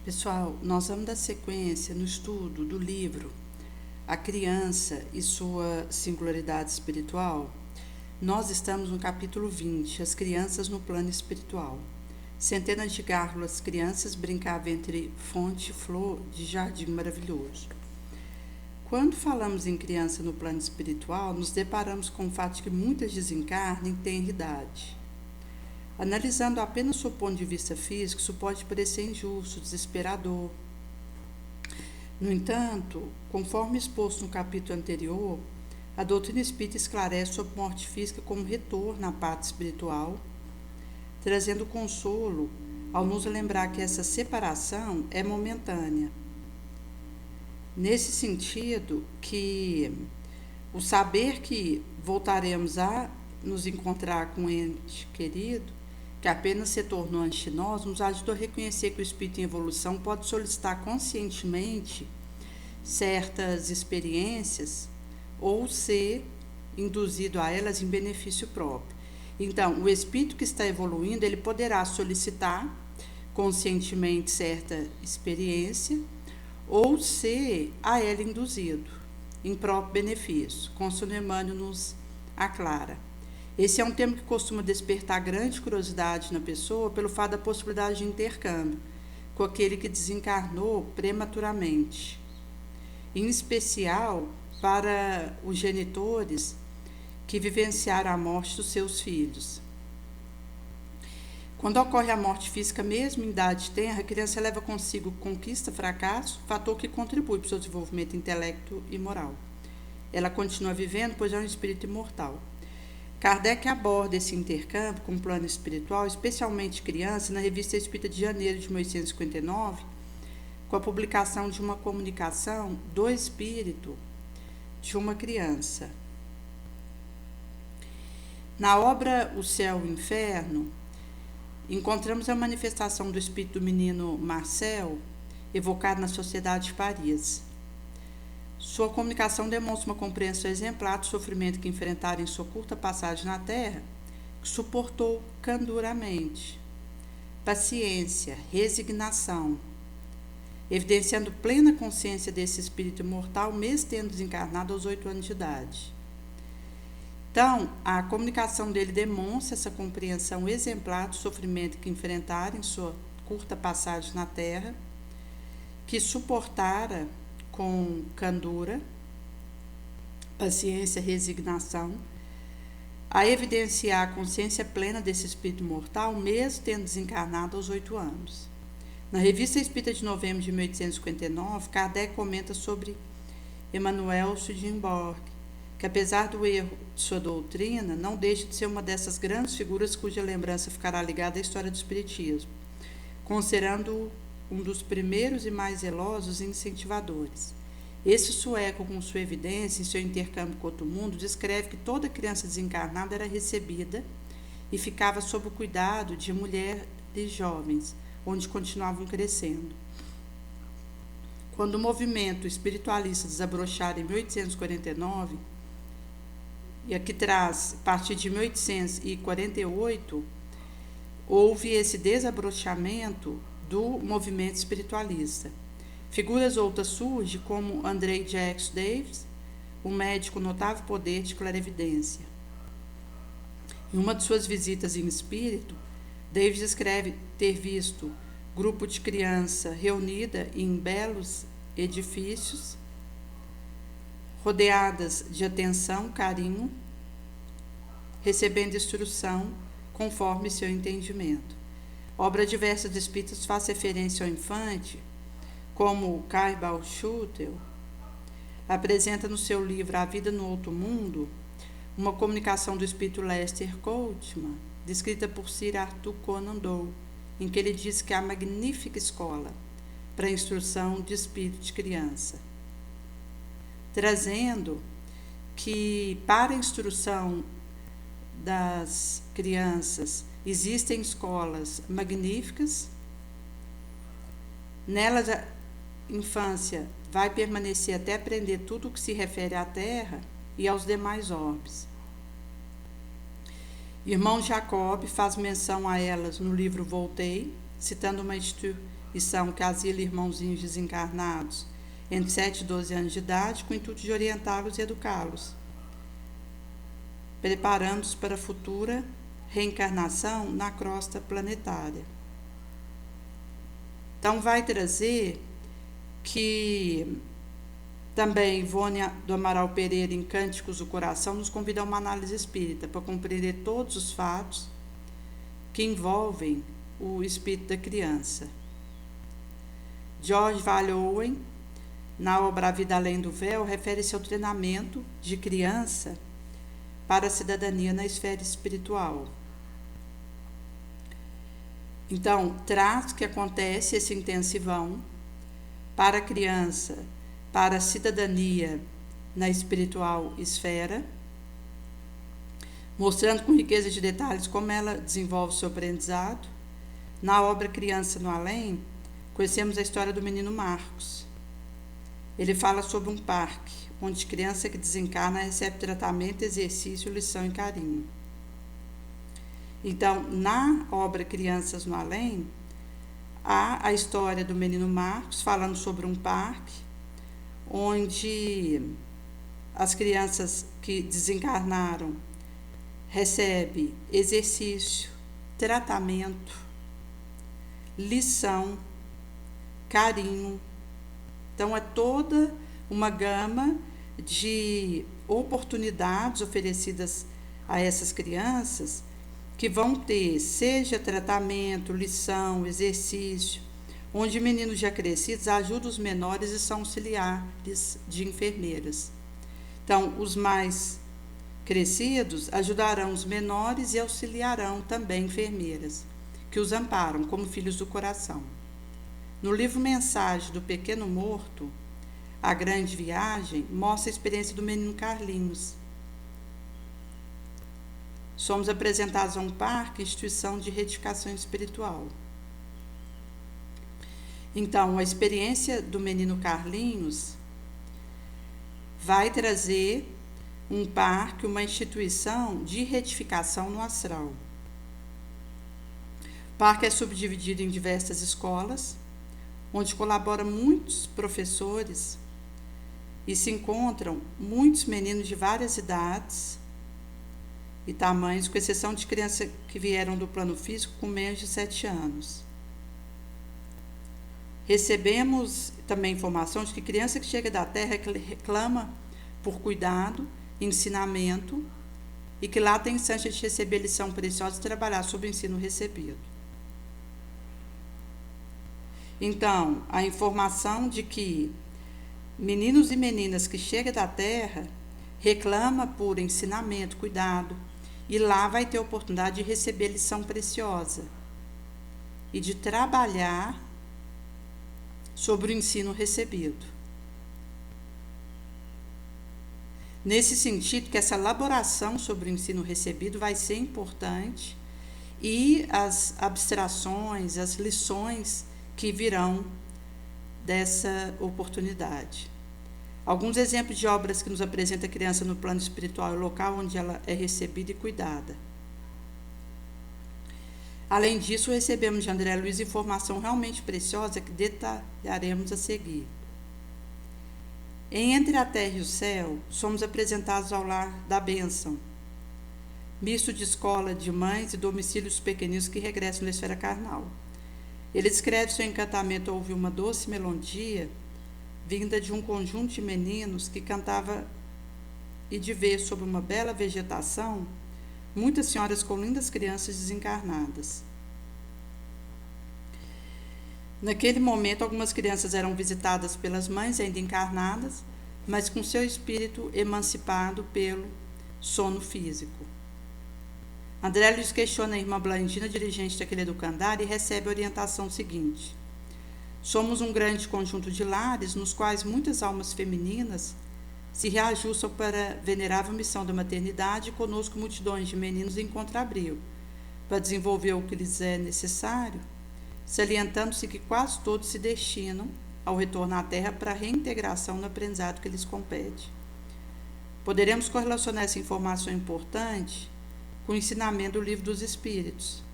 Pessoal, nós vamos dar sequência no estudo do livro A Criança e Sua Singularidade Espiritual. Nós estamos no capítulo 20, As Crianças no Plano Espiritual. Centenas de gárgulas crianças brincavam entre fonte e flor de jardim maravilhoso. Quando falamos em criança no plano espiritual, nos deparamos com o fato de que muitas desencarnam em tenra idade. Analisando apenas o ponto de vista físico, isso pode parecer injusto, desesperador. No entanto, conforme exposto no capítulo anterior, a doutrina espírita esclarece sobre morte física como retorno à parte espiritual, trazendo consolo ao nos lembrar que essa separação é momentânea. Nesse sentido, que o saber que voltaremos a nos encontrar com um ente querido, que apenas se tornou ante nós, nos ajuda a reconhecer que o espírito em evolução pode solicitar conscientemente certas experiências ou ser induzido a elas em benefício próprio. Então, o espírito que está evoluindo, ele poderá solicitar conscientemente certa experiência ou ser a ela induzido em próprio benefício. Conselho Emmanuel nos aclara. Esse é um tema que costuma despertar grande curiosidade na pessoa pelo fato da possibilidade de intercâmbio com aquele que desencarnou prematuramente, em especial para os genitores que vivenciaram a morte dos seus filhos. Quando ocorre a morte física, mesmo em idade tenra, a criança leva consigo conquista, fracasso, fator que contribui para o seu desenvolvimento intelecto e moral. Ela continua vivendo, pois é um espírito imortal. Kardec aborda esse intercâmbio com o plano espiritual, especialmente criança, na Revista Espírita de janeiro de 1859, com a publicação de uma comunicação do espírito de uma criança. Na obra O Céu e o Inferno, encontramos a manifestação do espírito do menino Marcel, evocado na Sociedade de Paris. Sua comunicação demonstra uma compreensão exemplar do sofrimento que enfrentaram em sua curta passagem na Terra, que suportou canduramente, paciência, resignação, evidenciando plena consciência desse espírito imortal, mesmo tendo desencarnado aos 8 anos de idade. Então, a comunicação dele demonstra essa compreensão exemplar do sofrimento que enfrentaram em sua curta passagem na Terra, que suportara com candura, paciência, resignação, a evidenciar a consciência plena desse espírito mortal, mesmo tendo desencarnado aos 8 anos. Na Revista Espírita de novembro de 1859, Kardec comenta sobre Emanuel Swedenborg, que apesar do erro de sua doutrina, não deixa de ser uma dessas grandes figuras cuja lembrança ficará ligada à história do Espiritismo, considerando um dos primeiros e mais zelosos incentivadores. Esse sueco, com sua evidência em seu intercâmbio com outro mundo, descreve que toda criança desencarnada era recebida e ficava sob o cuidado de mulheres jovens, onde continuavam crescendo. Quando o movimento espiritualista desabrochara em 1849, e aqui traz, a partir de 1848, houve esse desabrochamento do movimento espiritualista. Figuras outras surgem, como André Jacques Davis, um médico notável poder de clarividência. Em uma de suas visitas em espírito, Davis escreve ter visto grupo de criança reunida em belos edifícios, rodeadas de atenção, carinho, recebendo instrução conforme seu entendimento. Obra diversa de espíritos faz referência ao infante, como Caibal Schutel apresenta no seu livro A Vida no Outro Mundo, uma comunicação do espírito Lester Coachman, descrita por Sir Arthur Conan Doyle, em que ele diz que é a magnífica escola para a instrução de espírito de criança, trazendo que para a instrução das crianças existem escolas magníficas, nelas a infância vai permanecer até aprender tudo o que se refere à Terra e aos demais orbes. Irmão Jacob faz menção a elas no livro Voltei, citando uma instituição que asila irmãozinhos desencarnados entre 7 e 12 anos de idade, com o intuito de orientá-los e educá-los, preparando-os para a futura reencarnação na crosta planetária. Então, vai trazer que também Ivone do Amaral Pereira, em Cânticos do Coração, nos convida a uma análise espírita para compreender todos os fatos que envolvem o espírito da criança. George Vale Owen, na obra A Vida Além do Véu, refere-se ao treinamento de criança para a cidadania na esfera espiritual. Então, traz que acontece esse intensivão para a criança, para a cidadania na espiritual esfera, mostrando com riqueza de detalhes como ela desenvolve o seu aprendizado. Na obra Criança no Além, conhecemos a história do menino Marcos. Ele fala sobre um parque, onde criança que desencarna recebe tratamento, exercício, lição e carinho. Então, na obra Crianças no Além, há a história do menino Marcos falando sobre um parque, onde as crianças que desencarnaram recebem exercício, tratamento, lição, carinho. Então, é toda uma gama de oportunidades oferecidas a essas crianças que vão ter, seja tratamento, lição, exercício, onde meninos já crescidos ajudam os menores e são auxiliares de enfermeiras. Então, os mais crescidos ajudarão os menores e auxiliarão também enfermeiras, que os amparam como filhos do coração. No livro Mensagem do Pequeno Morto, A Grande Viagem, mostra a experiência do menino Carlinhos. Somos apresentados a um parque, instituição de retificação espiritual. Então, a experiência do menino Carlinhos vai trazer um parque, uma instituição de retificação no astral. O parque é subdividido em diversas escolas, onde colaboram muitos professores e se encontram muitos meninos de várias idades e tamanhos, com exceção de crianças que vieram do plano físico com menos de 7 anos. Recebemos também informação de que criança que chega da Terra reclama por cuidado, ensinamento, e que lá tem chance de receber lição preciosa e trabalhar sobre o ensino recebido. Então, a informação de que meninos e meninas que chegam da Terra reclamam por ensinamento, cuidado, e lá vai ter a oportunidade de receber lição preciosa e de trabalhar sobre o ensino recebido. Nesse sentido, que essa elaboração sobre o ensino recebido vai ser importante e as abstrações, as lições que virão dessa oportunidade. Alguns exemplos de obras que nos apresenta a criança no plano espiritual e local onde ela é recebida e cuidada. Além disso, recebemos de André Luiz informação realmente preciosa que detalharemos a seguir. Em Entre a Terra e o Céu, somos apresentados ao lar da bênção, misto de escola de mães e domicílios pequeninos que regressam da esfera carnal. Ele descreve seu encantamento ao ouvir uma doce melodia vinda de um conjunto de meninos que cantava e de ver sobre uma bela vegetação muitas senhoras com lindas crianças desencarnadas. Naquele momento, algumas crianças eram visitadas pelas mães ainda encarnadas, mas com seu espírito emancipado pelo sono físico. André Luiz questiona a irmã Blandina, dirigente daquele educandário, e recebe a orientação seguinte: somos um grande conjunto de lares nos quais muitas almas femininas se reajustam para a venerável missão da maternidade e conosco multidões de meninos encontram abrigo para desenvolver o que lhes é necessário, salientando-se que quase todos se destinam ao retorno à Terra para a reintegração no aprendizado que lhes compete. Poderemos correlacionar essa informação importante com o ensinamento do Livro dos Espíritos,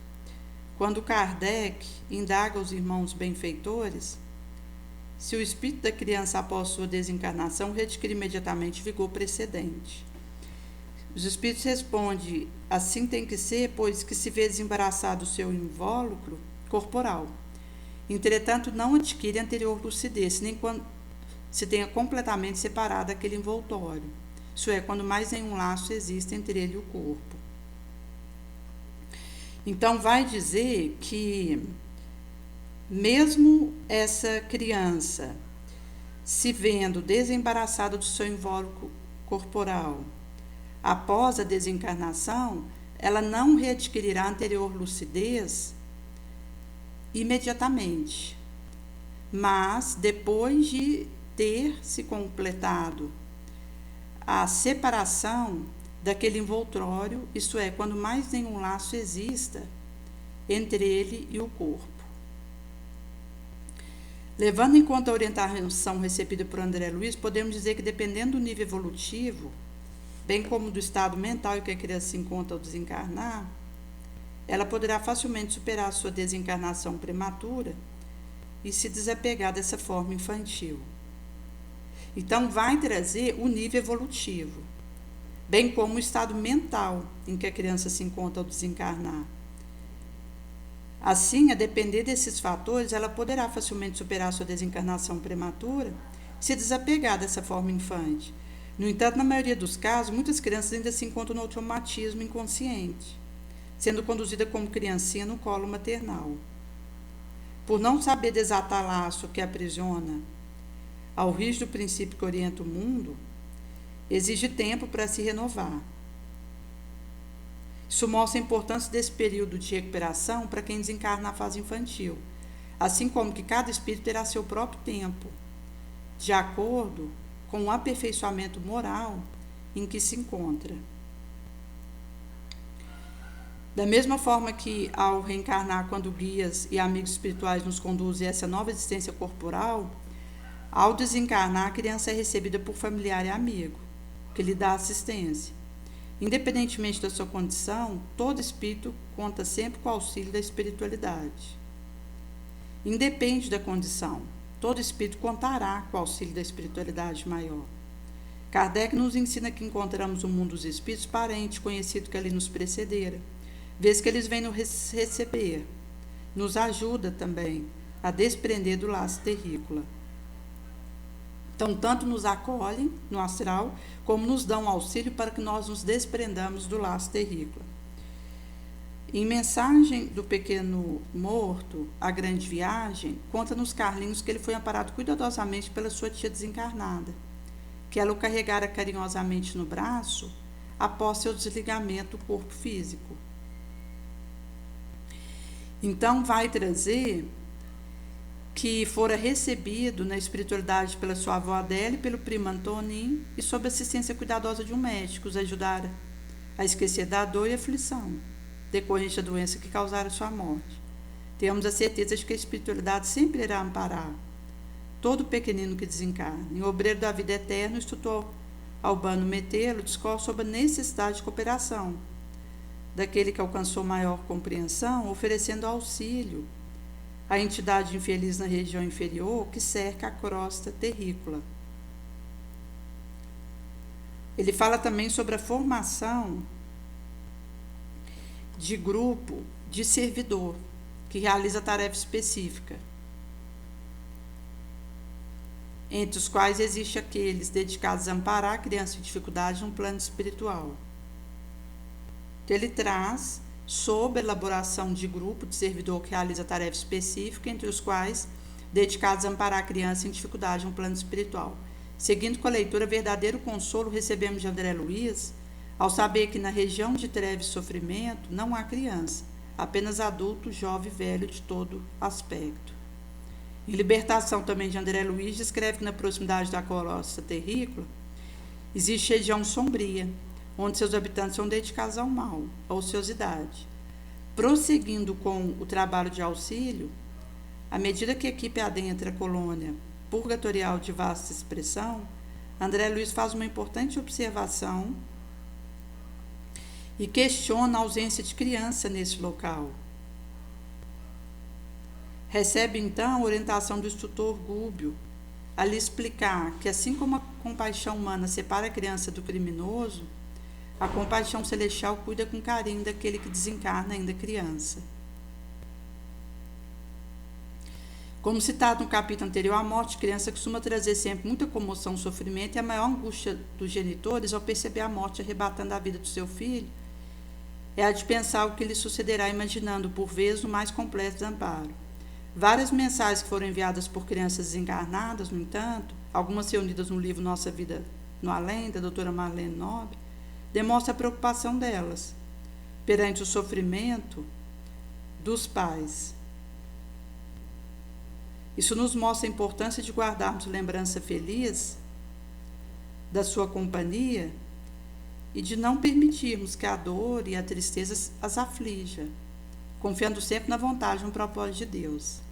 quando Kardec indaga os irmãos benfeitores se o espírito da criança após sua desencarnação readquire imediatamente vigor precedente. Os espíritos respondem: assim tem que ser, pois que se vê desembaraçado o seu invólucro corporal. Entretanto, não adquire anterior lucidez, nem quando se tenha completamente separado aquele envoltório. Isso é, quando mais nenhum laço existe entre ele e o corpo. Então, vai dizer que, mesmo essa criança se vendo desembaraçada do seu invólucro corporal após a desencarnação, ela não readquirirá a anterior lucidez imediatamente, mas depois de ter se completado a separação daquele envoltório, isto é, quando mais nenhum laço exista entre ele e o corpo. Levando em conta a orientação recebida por André Luiz, podemos dizer que, dependendo do nível evolutivo, bem como do estado mental em que a criança se encontra ao desencarnar, ela poderá facilmente superar a sua desencarnação prematura e se desapegar dessa forma infantil. Então, vai trazer o nível evolutivo, bem como o estado mental em que a criança se encontra ao desencarnar. Assim, a depender desses fatores, ela poderá facilmente superar a sua desencarnação prematura e se desapegar dessa forma infante. No entanto, na maioria dos casos, muitas crianças ainda se encontram no traumatismo inconsciente, sendo conduzida como criancinha no colo maternal. Por não saber desatar laço que aprisiona ao rígido princípio que orienta o mundo, exige tempo para se renovar. Isso mostra a importância desse período de recuperação para quem desencarna na fase infantil, assim como que cada espírito terá seu próprio tempo, de acordo com o aperfeiçoamento moral em que se encontra. Da mesma forma que, ao reencarnar, quando guias e amigos espirituais nos conduzem a essa nova existência corporal, ao desencarnar, a criança é recebida por familiar e amigo, que lhe dá assistência. Independentemente da sua condição, todo espírito conta sempre com o auxílio da espiritualidade. Independe da condição, todo espírito contará com o auxílio da espiritualidade maior. Kardec nos ensina que encontramos no mundo dos espíritos parente, conhecido que ali nos precedera, vez que eles vêm nos receber. Nos ajuda também a desprender do laço terrícola. Então, tanto nos acolhem no astral, como nos dão auxílio para que nós nos desprendamos do laço terrícola. Em Mensagem do Pequeno Morto, A Grande Viagem, conta-nos Carlinhos que ele foi amparado cuidadosamente pela sua tia desencarnada, que ela o carregara carinhosamente no braço após seu desligamento do corpo físico. Então, vai trazer que fora recebido na espiritualidade pela sua avó Adélia e pelo primo Antoninho, e sob a assistência cuidadosa de um médico, os ajudara a esquecer da dor e aflição decorrente da doença que causara sua morte. Temos a certeza de que a espiritualidade sempre irá amparar todo pequenino que desencarna. Em Obreiro da Vida Eterna, o instrutor Albano Metelo discorre sobre a necessidade de cooperação daquele que alcançou maior compreensão, oferecendo auxílio à entidade infeliz na região inferior que cerca a crosta terrícola. Ele fala também sobre a formação de grupo de servidor que realiza tarefa específica, entre os quais existe aqueles dedicados a amparar a criança em dificuldade no plano espiritual. Então, ele traz sobre a elaboração de grupo de servidor que realiza tarefa específica, entre os quais dedicados a amparar a criança em dificuldade no plano espiritual. Seguindo com a leitura, verdadeiro consolo recebemos de André Luiz, ao saber que na região de trevas e sofrimento não há criança, apenas adulto, jovem e velho de todo aspecto. Em Libertação, também de André Luiz, descreve que na proximidade da crosta terrícola existe região sombria, onde seus habitantes são dedicados ao mal, à ociosidade. Prosseguindo com o trabalho de auxílio, à medida que a equipe adentra a colônia purgatorial de vasta expressão, André Luiz faz uma importante observação e questiona a ausência de criança nesse local. Recebe então a orientação do instrutor Gúbio, a lhe explicar que assim como a compaixão humana separa a criança do criminoso, a compaixão celestial cuida com carinho daquele que desencarna ainda criança. Como citado no capítulo anterior, a morte de criança costuma trazer sempre muita comoção, sofrimento, e a maior angústia dos genitores ao perceber a morte arrebatando a vida do seu filho é a de pensar o que lhe sucederá, imaginando por vezes o mais completo desamparo. Várias mensagens que foram enviadas por crianças desencarnadas, no entanto, algumas reunidas no livro Nossa Vida no Além, da doutora Marlene Nobre, demonstram a preocupação delas perante o sofrimento dos pais. Isso nos mostra a importância de guardarmos lembrança feliz da sua companhia e de não permitirmos que a dor e a tristeza as aflija, confiando sempre na vontade e no propósito de Deus.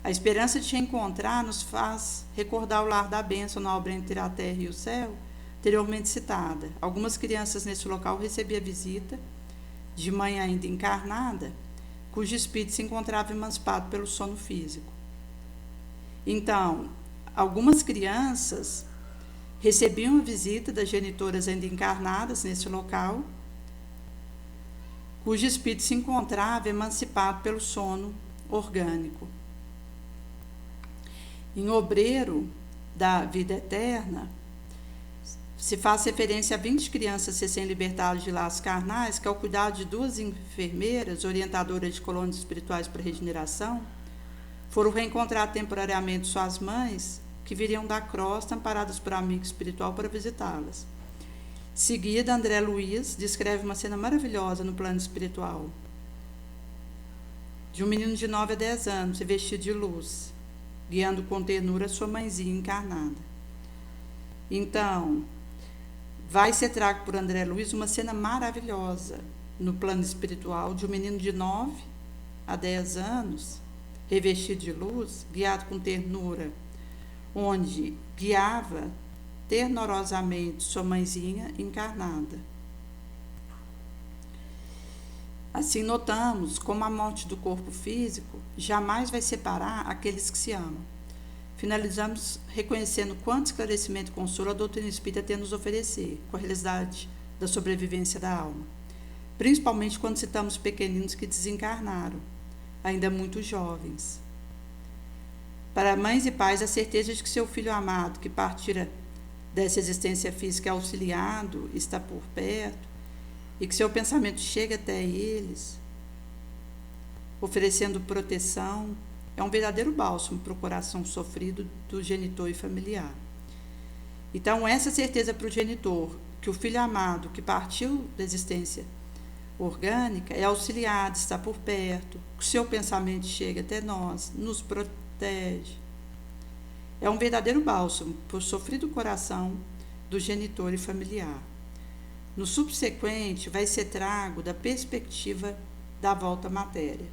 A esperança de te encontrar nos faz recordar o lar da bênção na obra Entre a Terra e o Céu, anteriormente citada. Algumas crianças nesse local recebiam a visita de mãe ainda encarnada, cujo espírito se encontrava emancipado pelo sono físico. Então, algumas crianças recebiam a visita das genitoras ainda encarnadas nesse local, cujo espírito se encontrava emancipado pelo sono orgânico. Em Obreiro da Vida Eterna, se faz referência a 20 crianças recém-libertadas de laços carnais que, ao cuidado de 2 enfermeiras, orientadoras de colônias espirituais para regeneração, foram reencontrar temporariamente suas mães, que viriam da crosta, amparadas por amigo espiritual, para visitá-las. Seguida, André Luiz descreve uma cena maravilhosa no plano espiritual, de um menino de 9 a 10 anos, vestido de luz, guiando com ternura sua mãezinha encarnada. Então, vai ser trago por André Luiz uma cena maravilhosa no plano espiritual de um menino de 9 a 10 anos, revestido de luz, guiado com ternura, onde guiava ternorosamente sua mãezinha encarnada. Assim, notamos como a morte do corpo físico jamais vai separar aqueles que se amam. Finalizamos reconhecendo quanto esclarecimento e consolo a doutrina espírita tem a nos oferecer com a realidade da sobrevivência da alma, principalmente quando citamos pequeninos que desencarnaram, ainda muito jovens. Para mães e pais, a certeza de que seu filho amado, que partira dessa existência física, é auxiliado, está por perto, e que seu pensamento chega até eles, oferecendo proteção, é um verdadeiro bálsamo para o coração sofrido do genitor e familiar. Então, essa certeza para o genitor, que o filho amado que partiu da existência orgânica é auxiliado, está por perto, que seu pensamento chega até nós, nos protege. É um verdadeiro bálsamo para o sofrido coração do genitor e familiar. No subsequente, vai ser trago da perspectiva da volta à matéria.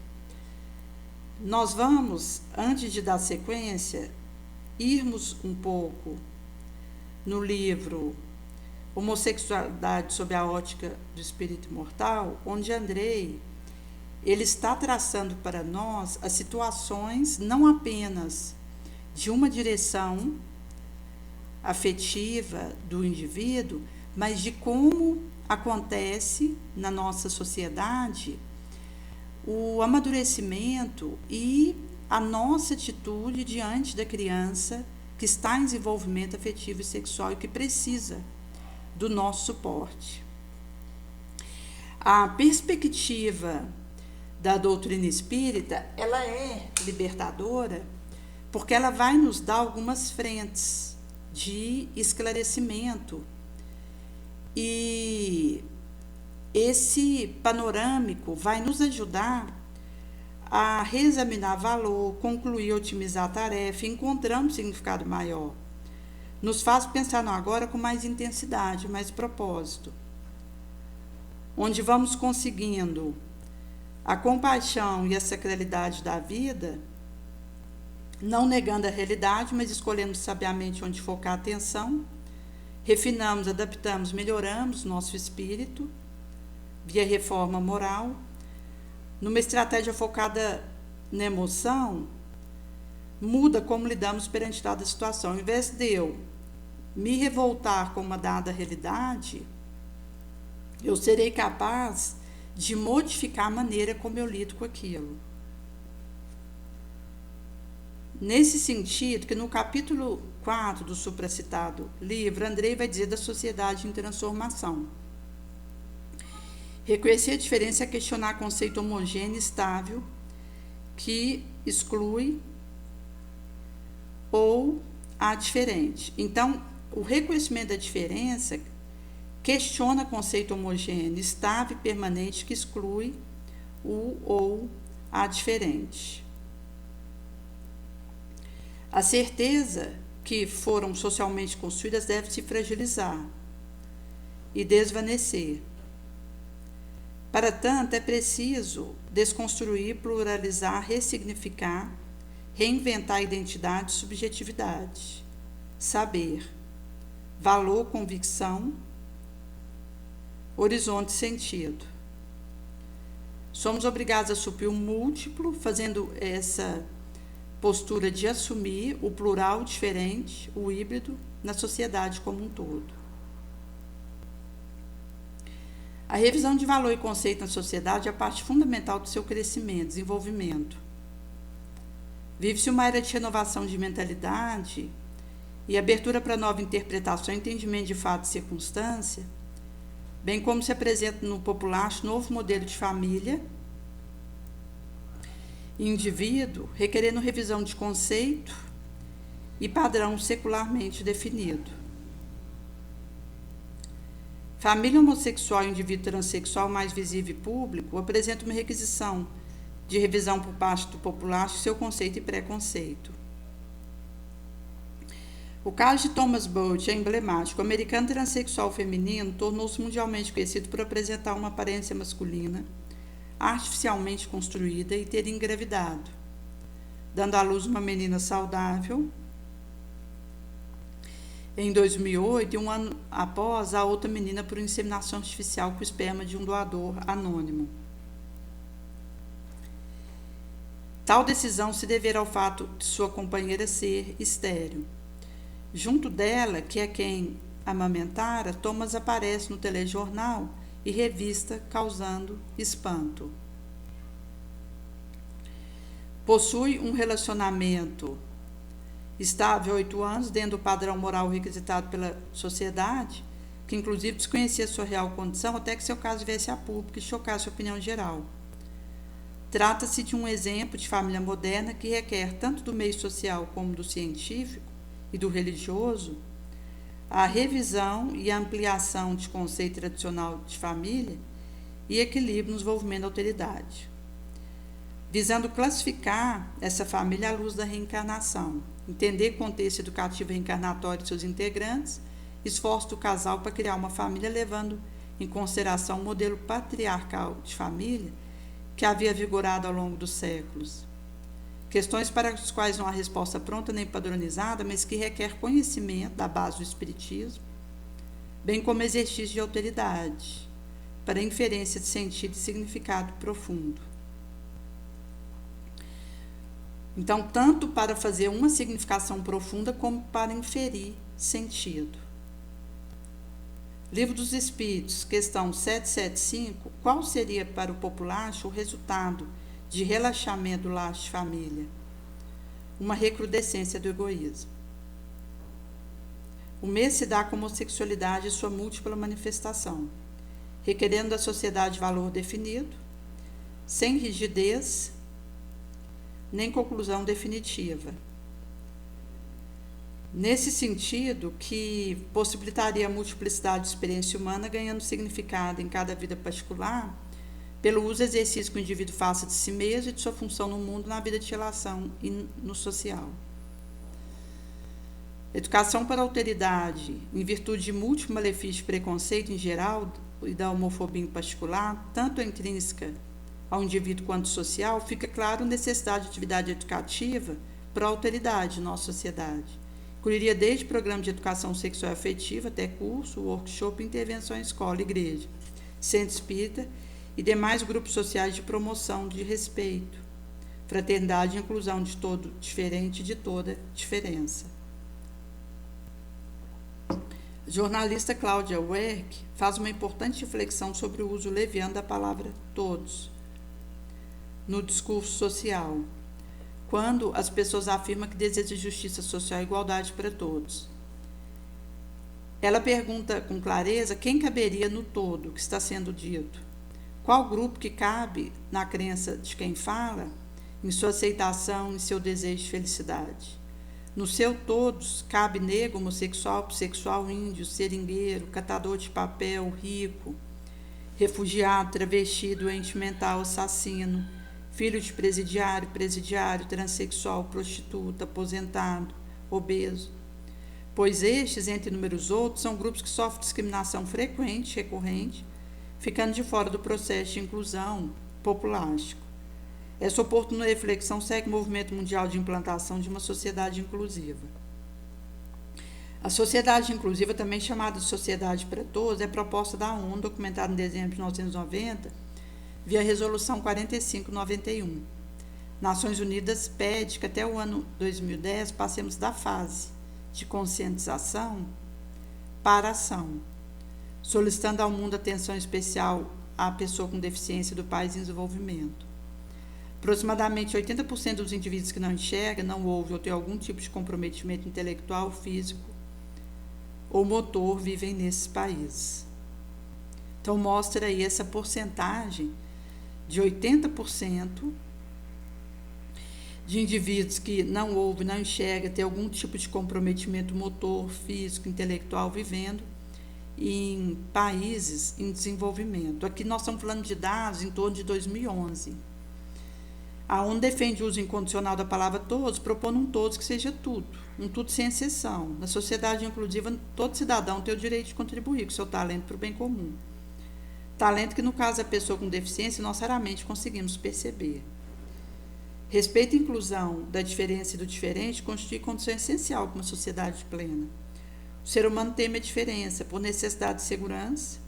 Nós vamos, antes de dar sequência, irmos um pouco no livro Homossexualidade sob a ótica do espírito imortal, onde Andrei ele está traçando para nós as situações não apenas de uma direção afetiva do indivíduo, mas de como acontece na nossa sociedade o amadurecimento e a nossa atitude diante da criança que está em desenvolvimento afetivo e sexual e que precisa do nosso suporte. A perspectiva da doutrina espírita, ela é libertadora porque ela vai nos dar algumas frentes de esclarecimento. E esse panorâmico vai nos ajudar a reexaminar valor, concluir, otimizar a tarefa, encontrando um significado maior. Nos faz pensar no agora com mais intensidade, mais propósito, onde vamos conseguindo a compaixão e a sacralidade da vida, não negando a realidade, mas escolhendo sabiamente onde focar a atenção. Refinamos, adaptamos, melhoramos nosso espírito via reforma moral, numa estratégia focada na emoção, muda como lidamos perante dada situação. Ao invés de eu me revoltar com uma dada realidade, eu serei capaz de modificar a maneira como eu lido com aquilo. Nesse sentido, que no capítulo 4 do supracitado livro, Andrei vai dizer da sociedade em transformação. Reconhecer a diferença é questionar conceito homogêneo e estável que exclui ou a diferente. Então, o reconhecimento da diferença questiona conceito homogêneo, estável e permanente que exclui o ou a diferente. A certeza que foram socialmente construídas deve se fragilizar e desvanecer. Para tanto, é preciso desconstruir, pluralizar, ressignificar, reinventar a identidade e subjetividade, saber, valor, convicção, horizonte e sentido. Somos obrigados a suprir o múltiplo, fazendo essa postura de assumir o plural, o diferente, o híbrido, na sociedade como um todo. A revisão de valor e conceito na sociedade é a parte fundamental do seu crescimento, desenvolvimento. Vive-se uma era de renovação de mentalidade e abertura para nova interpretação e entendimento de fato e circunstância, bem como se apresenta no populacho novo modelo de família e indivíduo, requerendo revisão de conceito e padrão secularmente definido. Família homossexual e indivíduo transexual mais visível e público apresenta uma requisição de revisão por parte do populacho seu conceito e preconceito. O caso de Thomas Butch é emblemático. O americano transexual feminino tornou-se mundialmente conhecido por apresentar uma aparência masculina, artificialmente construída e ter engravidado, dando à luz uma menina saudável em 2008 e um ano após a outra menina por inseminação artificial com esperma de um doador anônimo. Tal decisão se deverá ao fato de sua companheira ser estéril. Junto dela, que é quem amamentara, Thomas aparece no telejornal e revista, causando espanto. Possui um relacionamento estável há 8 anos, dentro do padrão moral requisitado pela sociedade, que inclusive desconhecia sua real condição, até que seu caso viesse a público e chocasse a opinião geral. Trata-se de um exemplo de família moderna que requer tanto do meio social como do científico e do religioso a revisão e a ampliação de conceito tradicional de família e equilíbrio no desenvolvimento da alteridade, visando classificar essa família à luz da reencarnação, entender o contexto educativo reencarnatório de seus integrantes, esforço do casal para criar uma família levando em consideração o modelo patriarcal de família que havia vigorado ao longo dos séculos. Questões para as quais não há resposta pronta nem padronizada, mas que requer conhecimento da base do espiritismo, bem como exercício de alteridade, para inferência de sentido e significado profundo. Então, tanto para fazer uma significação profunda, como para inferir sentido. Livro dos Espíritos, questão 775, qual seria para o populacho o resultado de relaxamento do laço de família? Uma recrudescência do egoísmo. O mês se dá com a homossexualidade e sua múltipla manifestação, requerendo da sociedade valor definido, sem rigidez, nem conclusão definitiva. Nesse sentido, que possibilitaria a multiplicidade de experiência humana, ganhando significado em cada vida particular, pelo uso e exercício que o indivíduo faça de si mesmo e de sua função no mundo, na vida de relação e no social. Educação para a alteridade, em virtude de múltiplos malefícios de preconceito em geral e da homofobia em particular, tanto intrínseca ao indivíduo quanto social, fica claro a necessidade de atividade educativa para a alteridade em nossa sociedade. Incluiria desde programa de educação sexual e afetiva até curso, workshop, intervenção em escola, igreja, centro espírita e demais grupos sociais de promoção de respeito, fraternidade e inclusão de todo diferente de toda diferença. A jornalista Cláudia Werk faz uma importante reflexão sobre o uso leviano da palavra todos no discurso social, quando as pessoas afirmam que desejam justiça social e igualdade para todos. Ela pergunta com clareza quem caberia no todo que está sendo dito. Qual grupo que cabe na crença de quem fala, em sua aceitação, em seu desejo de felicidade? No seu todos, cabe negro, homossexual, bissexual, índio, seringueiro, catador de papel, rico, refugiado, travesti, doente mental, assassino, filho de presidiário, transexual, prostituta, aposentado, obeso. Pois estes, entre inúmeros outros, são grupos que sofrem discriminação frequente, recorrente, ficando de fora do processo de inclusão populástico. Essa oportuna reflexão segue o movimento mundial de implantação de uma sociedade inclusiva. A sociedade inclusiva, também chamada de Sociedade para Todos, é proposta da ONU, documentada em dezembro de 1990, via Resolução 4591. Nações Unidas pede que até o ano 2010 passemos da fase de conscientização para a ação, solicitando ao mundo atenção especial à pessoa com deficiência do país em desenvolvimento. Aproximadamente 80% dos indivíduos que não enxergam, não ouvem ou têm algum tipo de comprometimento intelectual, físico ou motor vivem nesses países. Então, mostra aí essa porcentagem de 80% de indivíduos que não ouvem, não enxergam, têm algum tipo de comprometimento motor, físico, intelectual vivendo em países em desenvolvimento. Aqui nós estamos falando de dados em torno de 2011. A ONU defende o uso incondicional da palavra todos, propondo um todos que seja tudo, um tudo sem exceção. Na sociedade inclusiva, todo cidadão tem o direito de contribuir com seu talento para o bem comum. Talento que, no caso da pessoa com deficiência, nós raramente conseguimos perceber. Respeito e inclusão da diferença e do diferente constitui condição essencial para uma sociedade plena. O ser humano teme a diferença por necessidade de segurança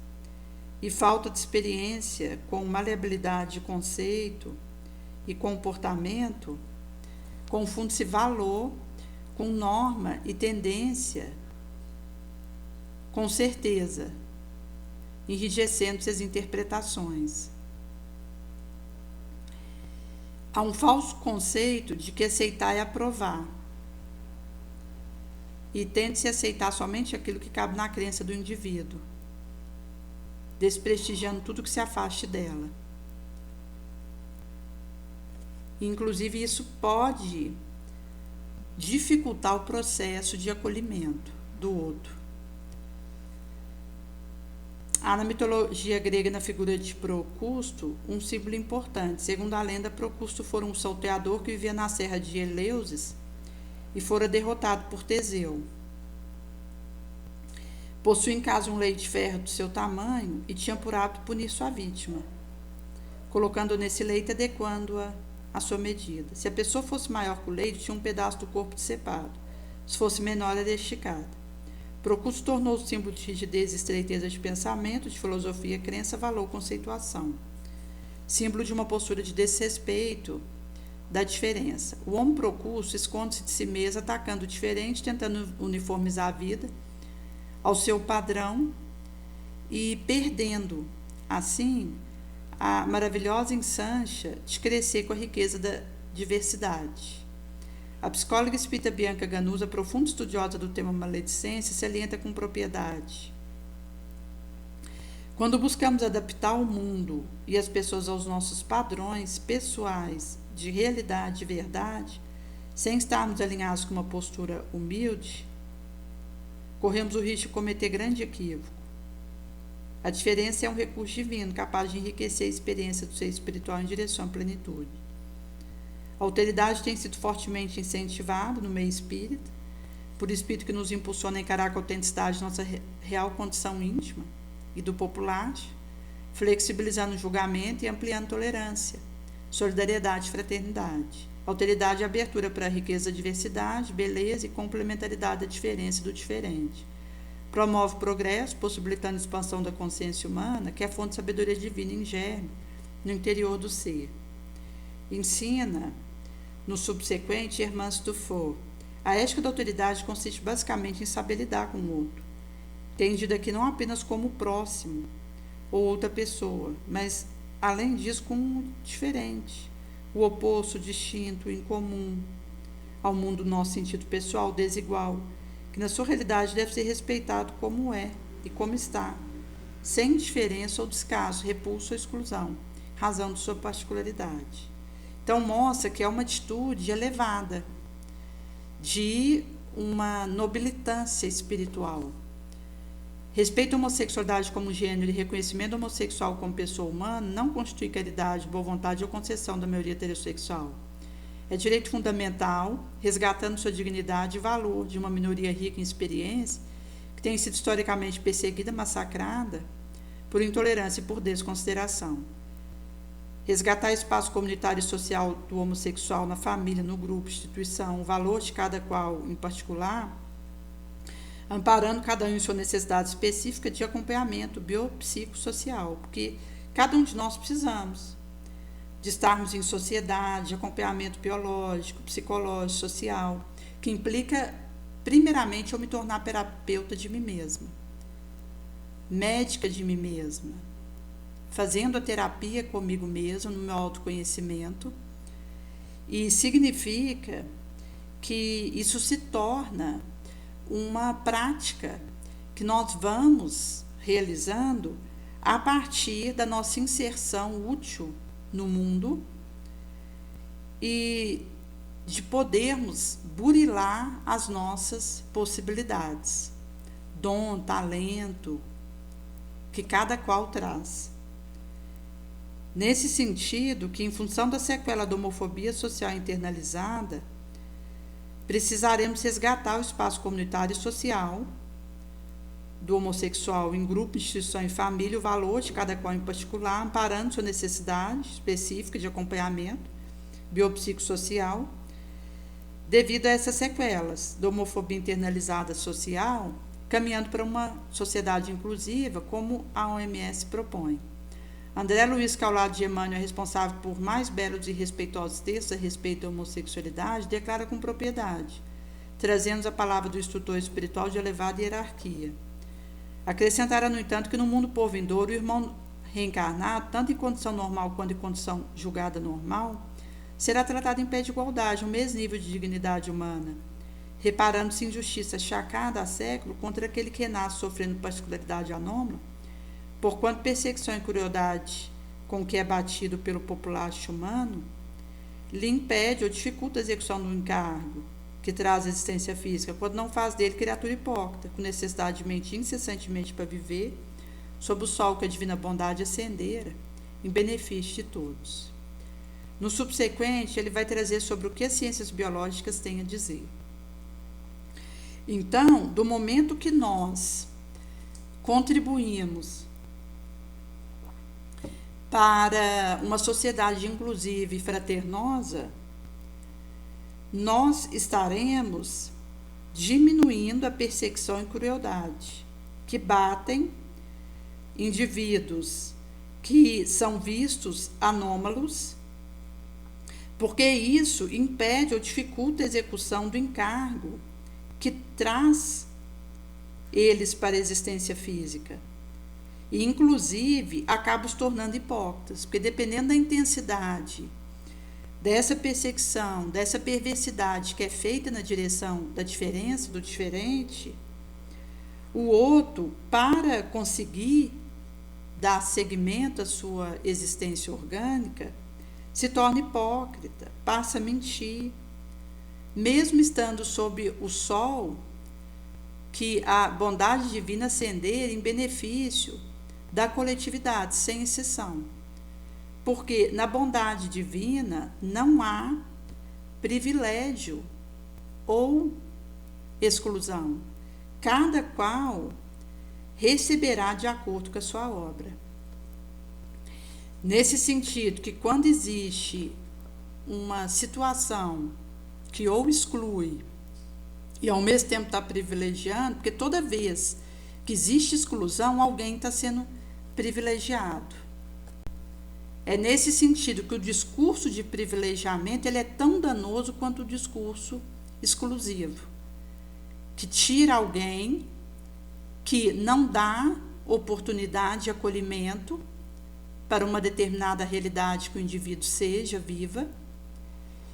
e falta de experiência com maleabilidade de conceito e comportamento, confunde-se valor com norma e tendência com certeza, enrijecendo-se as interpretações. Há um falso conceito de que aceitar é aprovar, e tende-se a aceitar somente aquilo que cabe na crença do indivíduo, desprestigiando tudo que se afaste dela. Inclusive, isso pode dificultar o processo de acolhimento do outro. Há na mitologia grega, na figura de Procusto, um símbolo importante. Segundo a lenda, Procusto fora um salteador que vivia na serra de Eleusis e fora derrotado por Teseu. Possuía em casa um leite de ferro do seu tamanho e tinha por hábito punir sua vítima, colocando nesse leite, adequando-a à sua medida. Se a pessoa fosse maior que o leite, tinha um pedaço do corpo decepado. Se fosse menor, era esticada. Procusto tornou-se símbolo de rigidez e estreiteza de pensamento, de filosofia, crença, valor, conceituação. Símbolo de uma postura de desrespeito da diferença. O homem Procusto esconde-se de si mesmo, atacando o diferente, tentando uniformizar a vida ao seu padrão e perdendo, assim, a maravilhosa ensancha de crescer com a riqueza da diversidade. A psicóloga espírita Bianca Ganuza, profunda estudiosa do tema maledicência, salienta com propriedade. Quando buscamos adaptar o mundo e as pessoas aos nossos padrões pessoais de realidade e verdade, sem estarmos alinhados com uma postura humilde, corremos o risco de cometer grande equívoco. A diferença é um recurso divino capaz de enriquecer a experiência do ser espiritual em direção à plenitude. A alteridade tem sido fortemente incentivada no meio espírita, por espírito que nos impulsiona a encarar com a autenticidade nossa real condição íntima e do populacho, flexibilizando o julgamento e ampliando tolerância, solidariedade e fraternidade. Alteridade é abertura para a riqueza da diversidade, beleza e complementaridade da diferença e do diferente. Promove progresso, possibilitando a expansão da consciência humana, que é a fonte de sabedoria divina em germe, no interior do ser. Ensina No subsequente, Hermance Dufour. A ética da autoridade consiste basicamente em saber lidar com o outro, entendido aqui não apenas como o próximo ou outra pessoa, mas, além disso, como um diferente, o oposto, o distinto, o incomum ao mundo do nosso sentido pessoal, desigual, que na sua realidade deve ser respeitado como é e como está, sem diferença ou descaso, repulso ou exclusão, razão de sua particularidade. Então, mostra que é uma atitude elevada, de uma nobilitância espiritual. Respeito à homossexualidade como gênero e reconhecimento do homossexual como pessoa humana não constitui caridade, boa vontade ou concessão da maioria heterossexual. É direito fundamental, resgatando sua dignidade e valor de uma minoria rica em experiência, que tem sido historicamente perseguida, massacrada, por intolerância e por desconsideração. Resgatar espaço comunitário e social do homossexual na família, no grupo, instituição, o valor de cada qual em particular, amparando cada um em sua necessidade específica de acompanhamento biopsicossocial, porque cada um de nós precisamos de estarmos em sociedade, de acompanhamento biológico, psicológico, social, que implica, primeiramente, eu me tornar terapeuta de mim mesma, médica de mim mesma, fazendo a terapia comigo mesmo, no meu autoconhecimento, e significa que isso se torna uma prática que nós vamos realizando a partir da nossa inserção útil no mundo e de podermos burilar as nossas possibilidades, dom, talento, que cada qual traz. Nesse sentido, que em função da sequela da homofobia social internalizada, precisaremos resgatar o espaço comunitário e social do homossexual em grupo, instituição e família, o valor de cada qual em particular, amparando sua necessidade específica de acompanhamento biopsicossocial, devido a essas sequelas da homofobia internalizada social, caminhando para uma sociedade inclusiva, como a OMS propõe. André Luiz, que ao lado de Emmanuel é responsável por mais belos e respeitosos textos a respeito da homossexualidade, declara com propriedade, trazendo a palavra do instrutor espiritual de elevada hierarquia. Acrescentará, no entanto, que no mundo por vindouro, o irmão reencarnado, tanto em condição normal quanto em condição julgada normal, será tratado em pé de igualdade, o mesmo nível de dignidade humana, reparando-se injustiça chacada há século contra aquele que renasce sofrendo particularidade anômala, porquanto perseguição e crueldade com que é batido pelo populacho humano, lhe impede ou dificulta a execução do encargo que traz a existência física, quando não faz dele criatura hipócrita, com necessidade de mentir incessantemente para viver, sob o sol que a divina bondade acendera, em benefício de todos. No subsequente, ele vai trazer sobre o que as ciências biológicas têm a dizer. Então, do momento que nós contribuímos para uma sociedade inclusiva e fraternosa, nós estaremos diminuindo a perseguição e crueldade que batem indivíduos que são vistos anômalos, porque isso impede ou dificulta a execução do encargo que traz eles para a existência física. E, inclusive, acaba os tornando hipócritas, porque dependendo da intensidade dessa perseguição, dessa perversidade que é feita na direção da diferença, do diferente, o outro, para conseguir dar seguimento à sua existência orgânica, se torna hipócrita, passa a mentir, mesmo estando sob o sol que a bondade divina acender em benefício da coletividade, sem exceção. Porque na bondade divina não há privilégio ou exclusão. Cada qual receberá de acordo com a sua obra. Nesse sentido, que quando existe uma situação que ou exclui e ao mesmo tempo está privilegiando, porque toda vez que existe exclusão, alguém está sendo privilegiado. É nesse sentido que o discurso de privilegiamento ele é tão danoso quanto o discurso exclusivo, que tira alguém, que não dá oportunidade de acolhimento para uma determinada realidade que o indivíduo seja, viva.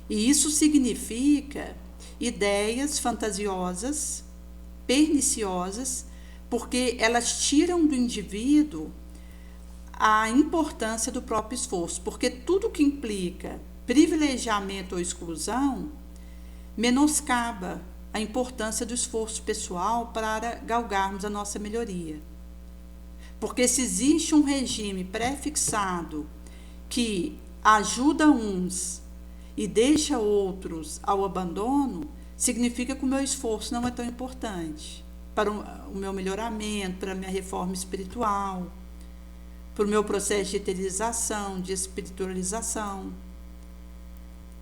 E isso significa ideias fantasiosas, perniciosas, porque elas tiram do indivíduo a importância do próprio esforço, porque tudo que implica privilegiamento ou exclusão menoscaba a importância do esforço pessoal para galgarmos a nossa melhoria. Porque se existe um regime pré-fixado que ajuda uns e deixa outros ao abandono, significa que o meu esforço não é tão importante para o meu melhoramento, para a minha reforma espiritual, para o meu processo de eterização, de espiritualização.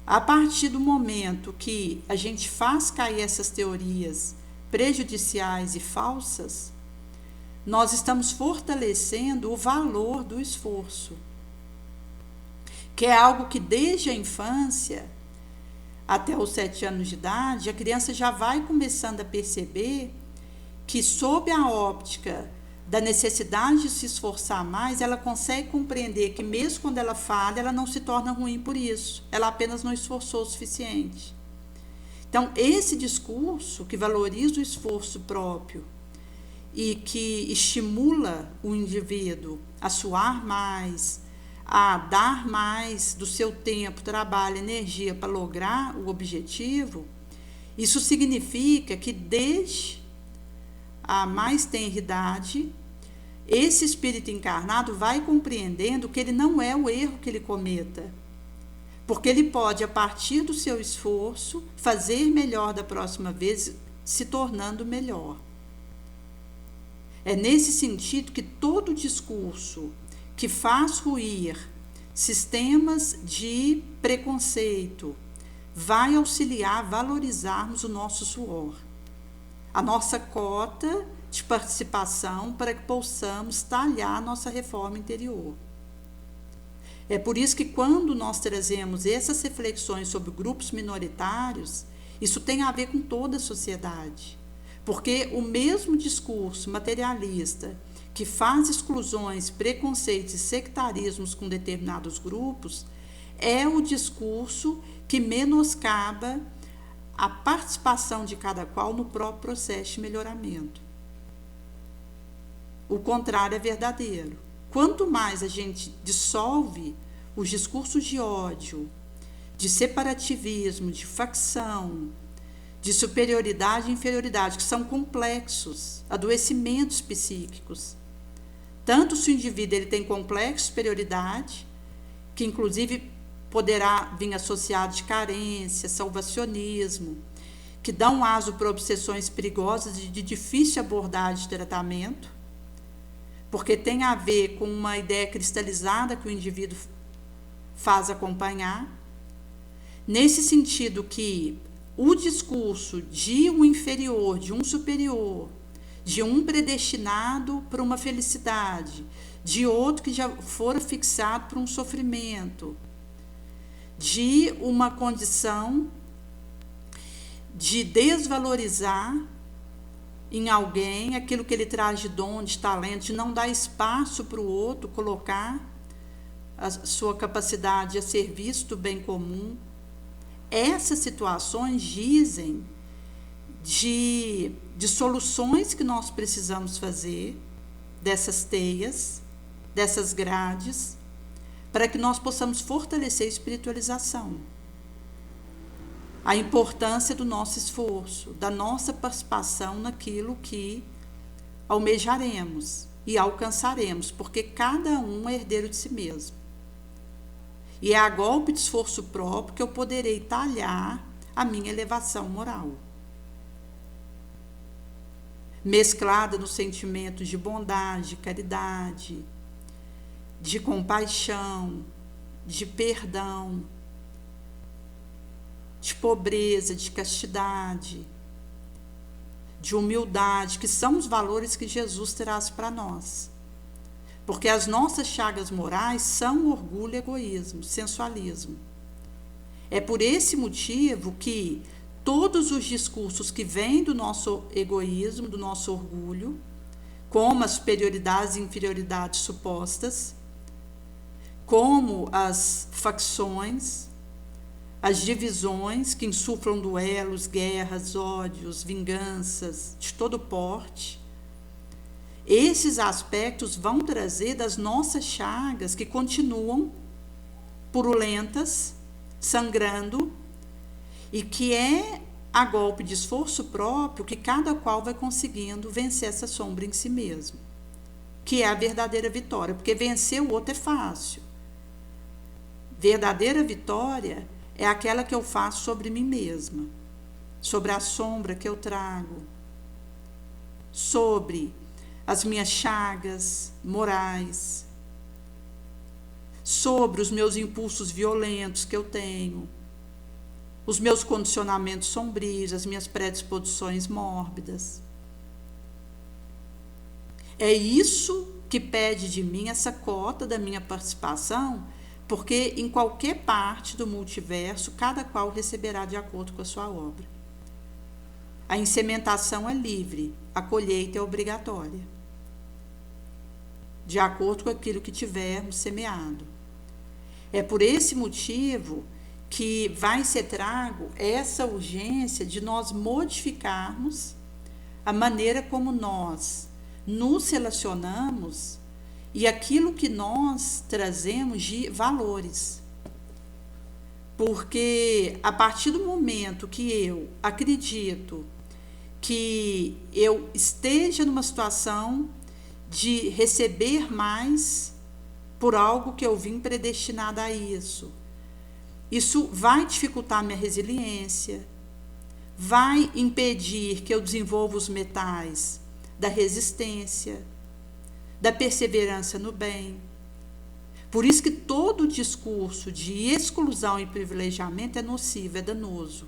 A partir do momento que a gente faz cair essas teorias prejudiciais e falsas, nós estamos fortalecendo o valor do esforço, que é algo que desde a infância até os 7 anos de idade, a criança já vai começando a perceber que, sob a óptica da necessidade de se esforçar mais, ela consegue compreender que mesmo quando ela falha, ela não se torna ruim por isso, ela apenas não esforçou o suficiente. Então, esse discurso que valoriza o esforço próprio e que estimula o indivíduo a suar mais, a dar mais do seu tempo, trabalho, energia para lograr o objetivo, isso significa que desde a mais tenra idade, esse espírito encarnado vai compreendendo que ele não é o erro que ele cometa, porque ele pode, a partir do seu esforço, fazer melhor da próxima vez, se tornando melhor. É nesse sentido que todo discurso que faz ruir sistemas de preconceito vai auxiliar a valorizarmos o nosso suor, a nossa cota de participação para que possamos talhar a nossa reforma interior. É por isso que quando nós trazemos essas reflexões sobre grupos minoritários, isso tem a ver com toda a sociedade, porque o mesmo discurso materialista que faz exclusões, preconceitos e sectarismos com determinados grupos é o discurso que menoscaba a participação de cada qual no próprio processo de melhoramento. O contrário é verdadeiro. Quanto mais a gente dissolve os discursos de ódio, de separativismo, de facção, de superioridade e inferioridade, que são complexos, adoecimentos psíquicos. Tanto se o indivíduo ele tem complexo de superioridade, que inclusive poderá vir associado de carência, salvacionismo, que dão aso para obsessões perigosas de difícil abordagem de tratamento, porque tem a ver com uma ideia cristalizada que o indivíduo faz acompanhar, nesse sentido que o discurso de um inferior, de um superior, de um predestinado para uma felicidade, de outro que já fora fixado para um sofrimento, de uma condição de desvalorizar em alguém aquilo que ele traz de dom, de talento, de não dar espaço para o outro colocar a sua capacidade a serviço do bem comum. Essas situações dizem de soluções que nós precisamos fazer dessas teias, dessas grades, para que nós possamos fortalecer a espiritualização. A importância do nosso esforço, da nossa participação naquilo que almejaremos e alcançaremos, porque cada um é herdeiro de si mesmo. E é a golpe de esforço próprio que eu poderei talhar a minha elevação moral. Mesclada nos sentimentos de bondade, de caridade, de compaixão, de perdão, de pobreza, de castidade, de humildade, que são os valores que Jesus traz para nós. Porque as nossas chagas morais são orgulho, egoísmo, sensualismo. É por esse motivo que todos os discursos que vêm do nosso egoísmo, do nosso orgulho, como as superioridades e inferioridades supostas, como as facções, as divisões que insuflam duelos, guerras, ódios, vinganças de todo porte, esses aspectos vão trazer das nossas chagas que continuam purulentas, sangrando, e que é a golpe de esforço próprio que cada qual vai conseguindo vencer essa sombra em si mesmo, que é a verdadeira vitória, porque vencer o outro é fácil. Verdadeira vitória é aquela que eu faço sobre mim mesma, sobre a sombra que eu trago, sobre as minhas chagas morais, sobre os meus impulsos violentos que eu tenho, os meus condicionamentos sombrios, as minhas predisposições mórbidas. É isso que pede de mim essa cota da minha participação, porque em qualquer parte do multiverso, cada qual receberá de acordo com a sua obra. A insementação é livre, a colheita é obrigatória, de acordo com aquilo que tivermos semeado. É por esse motivo que vai ser trago essa urgência de nós modificarmos a maneira como nós nos relacionamos e aquilo que nós trazemos de valores. Porque a partir do momento que eu acredito que eu esteja numa situação de receber mais por algo que eu vim predestinada a isso, isso vai dificultar minha resiliência, vai impedir que eu desenvolva os metais da resistência, da perseverança no bem. Por isso que todo discurso de exclusão e privilegiamento é nocivo, é danoso.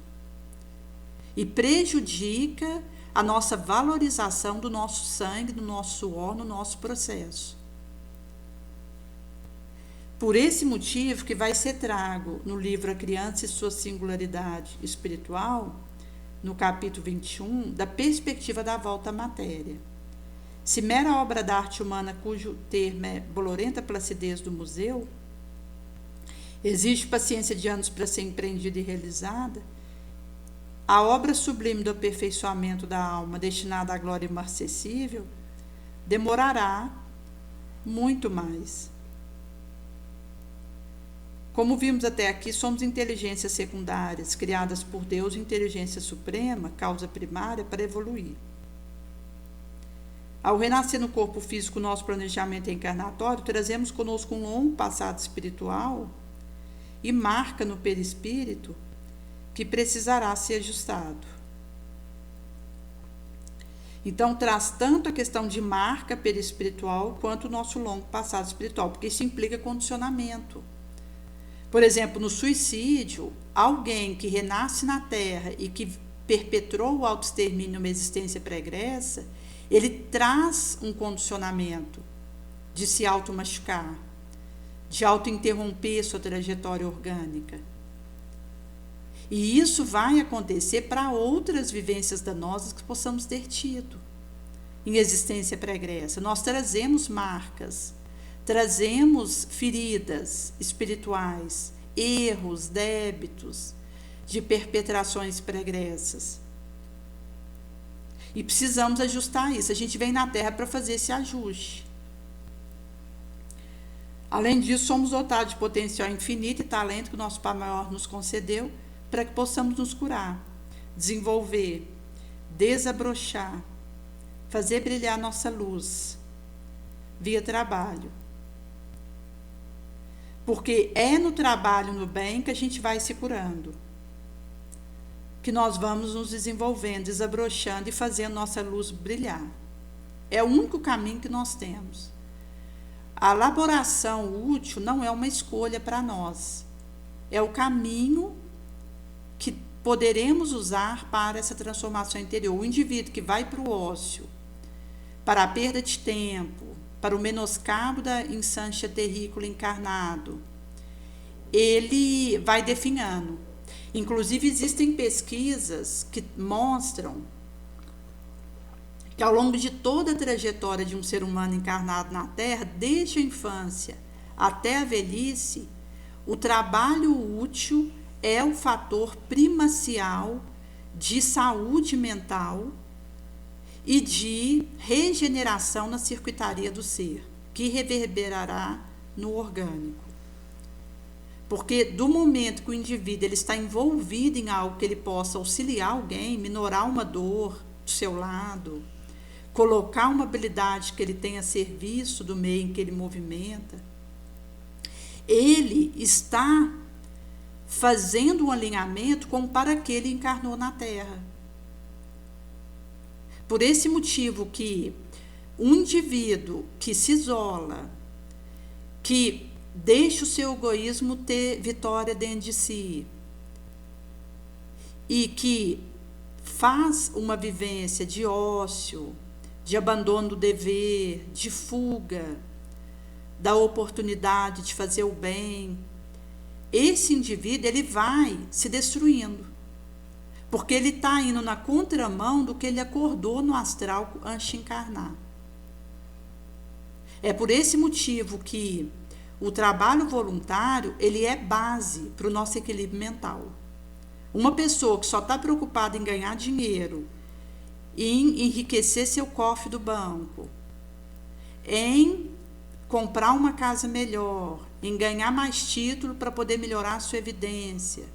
E prejudica a nossa valorização do nosso sangue, do nosso suor, no nosso processo. Por esse motivo que vai ser trago no livro A Criança e Sua Singularidade Espiritual, no capítulo 21, da perspectiva da volta à matéria. Se mera obra da arte humana cujo termo é bolorenta placidez do museu, exige paciência de anos para ser empreendida e realizada, a obra sublime do aperfeiçoamento da alma destinada à glória imarcessível demorará muito mais. Como vimos até aqui, somos inteligências secundárias, criadas por Deus, inteligência suprema, causa primária, para evoluir. Ao renascer no corpo físico, nosso planejamento encarnatório, trazemos conosco um longo passado espiritual e marca no perispírito que precisará ser ajustado. Então, traz tanto a questão de marca perispiritual quanto o nosso longo passado espiritual, porque isso implica condicionamento. Por exemplo, no suicídio, alguém que renasce na Terra e que perpetrou o autoextermínio numa existência pregressa, ele traz um condicionamento de se auto-machucar, de auto-interromper sua trajetória orgânica. E isso vai acontecer para outras vivências danosas que possamos ter tido em existência pregressa. Nós trazemos marcas, trazemos feridas espirituais, erros, débitos de perpetrações pregressas. E precisamos ajustar isso. A gente vem na Terra para fazer esse ajuste. Além disso, somos dotados de potencial infinito e talento que o nosso Pai Maior nos concedeu para que possamos nos curar, desenvolver, desabrochar, fazer brilhar nossa luz via trabalho. Porque é no trabalho, no bem, que a gente vai se curando, que nós vamos nos desenvolvendo, desabrochando e fazendo nossa luz brilhar. É o único caminho que nós temos. A elaboração útil não é uma escolha para nós, é o caminho que poderemos usar para essa transformação interior. O indivíduo que vai para o ócio, para a perda de tempo, para o menoscabo da instância terrícola encarnado, ele vai definhando. Inclusive, existem pesquisas que mostram que ao longo de toda a trajetória de um ser humano encarnado na Terra, desde a infância até a velhice, o trabalho útil é o fator primacial de saúde mental e de regeneração na circuitaria do ser, que reverberará no orgânico. Porque do momento que o indivíduo ele está envolvido em algo que ele possa auxiliar alguém, minorar uma dor do seu lado, colocar uma habilidade que ele tenha a serviço do meio em que ele movimenta, ele está fazendo um alinhamento com para que ele encarnou na Terra. Por esse motivo que um indivíduo que se isola, que deixa o seu egoísmo ter vitória dentro de si e que faz uma vivência de ócio, de abandono do dever, de fuga, da oportunidade de fazer o bem, esse indivíduo ele vai se destruindo, porque ele está indo na contramão do que ele acordou no astral antes de encarnar. É por esse motivo que o trabalho voluntário ele é base para o nosso equilíbrio mental. Uma pessoa que só está preocupada em ganhar dinheiro, em enriquecer seu cofre do banco, em comprar uma casa melhor, em ganhar mais título para poder melhorar a sua evidência,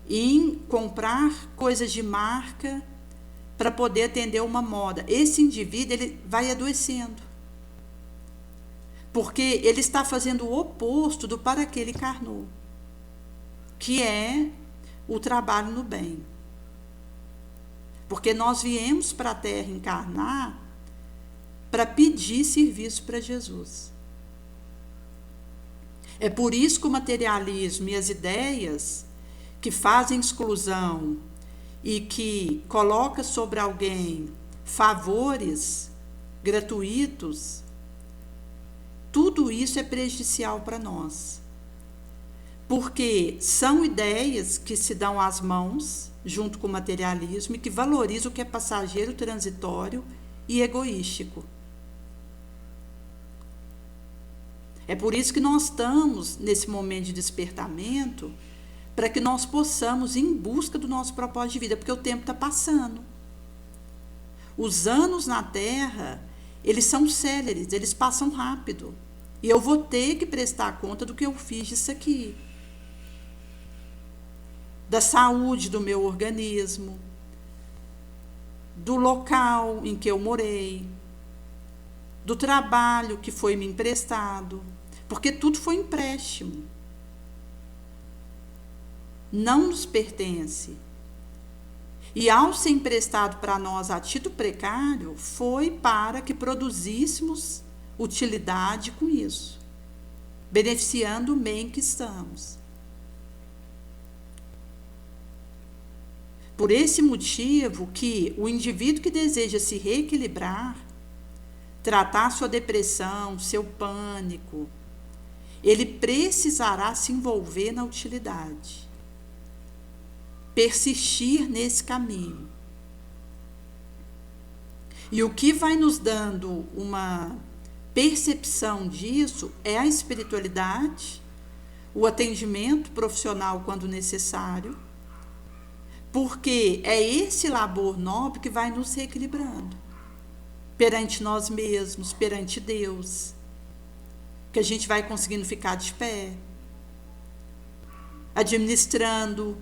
em comprar coisas de marca para poder atender uma moda. Esse indivíduo ele vai adoecendo, porque ele está fazendo o oposto do para que ele encarnou, que é o trabalho no bem. Porque nós viemos para a Terra encarnar para pedir serviço para Jesus. É por isso que o materialismo e as ideias que fazem exclusão e que colocam sobre alguém favores gratuitos, tudo isso é prejudicial para nós. Porque são ideias que se dão às mãos, junto com o materialismo, e que valorizam o que é passageiro, transitório e egoístico. É por isso que nós estamos nesse momento de despertamento, para que nós possamos ir em busca do nosso propósito de vida, porque o tempo está passando. Os anos na Terra, eles são céleres, eles passam rápido. E eu vou ter que prestar conta do que eu fiz disso aqui. Da saúde do meu organismo, do local em que eu morei, do trabalho que foi me emprestado, porque tudo foi empréstimo. Não nos pertence. E ao ser emprestado para nós a título precário, foi para que produzíssemos utilidade com isso, beneficiando o meio em que estamos. Por esse motivo que o indivíduo que deseja se reequilibrar, tratar sua depressão, seu pânico, ele precisará se envolver na utilidade, persistir nesse caminho. E o que vai nos dando uma percepção disso é a espiritualidade, o atendimento profissional quando necessário, porque é esse labor nobre que vai nos reequilibrando perante nós mesmos, perante Deus, que a gente vai conseguindo ficar de pé, administrando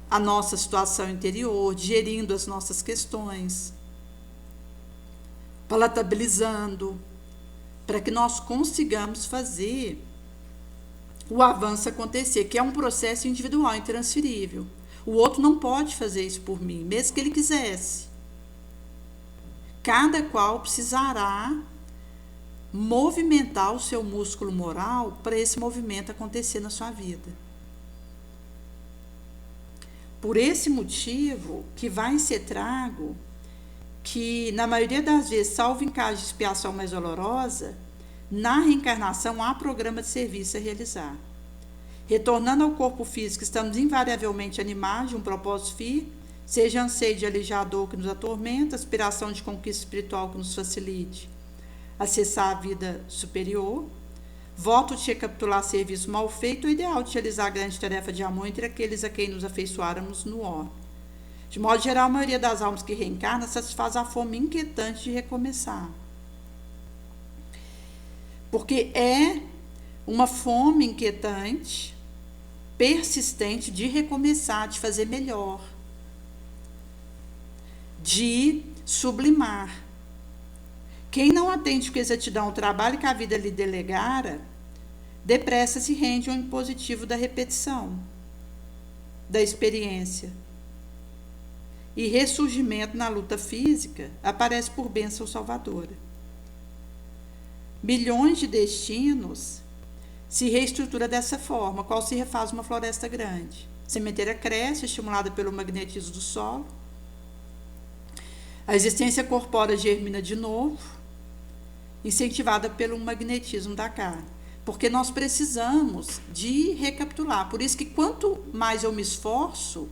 a nossa situação interior, gerindo as nossas questões, palatabilizando, para que nós consigamos fazer o avanço acontecer, que é um processo individual, intransferível. O outro não pode fazer isso por mim, mesmo que ele quisesse. Cada qual precisará movimentar o seu músculo moral para esse movimento acontecer na sua vida. Por esse motivo que vai ser trago que, na maioria das vezes, salvo em caso de expiação mais dolorosa, na reencarnação há programa de serviço a realizar. Retornando ao corpo físico, estamos invariavelmente animados de um propósito firme, seja anseio de alijar a dor que nos atormenta, aspiração de conquista espiritual que nos facilite acessar a vida superior, voto de recapitular serviço mal feito, o ideal de realizar a grande tarefa de amor entre aqueles a quem nos afeiçoáramos no orbe. De modo geral, a maioria das almas que reencarna satisfaz a fome inquietante de recomeçar. Porque é uma fome inquietante, persistente de recomeçar, de fazer melhor, de sublimar. Quem não atende com exatidão ao trabalho que a vida lhe delegara, depressa se rende ao impositivo da repetição, da experiência. E ressurgimento na luta física aparece por bênção salvadora. Milhões de destinos se reestrutura dessa forma, qual se refaz uma floresta grande. A sementeira cresce, estimulada pelo magnetismo do solo. A existência corpórea germina de novo, incentivada pelo magnetismo da carne. Porque nós precisamos de recapitular. Por isso que quanto mais eu me esforço,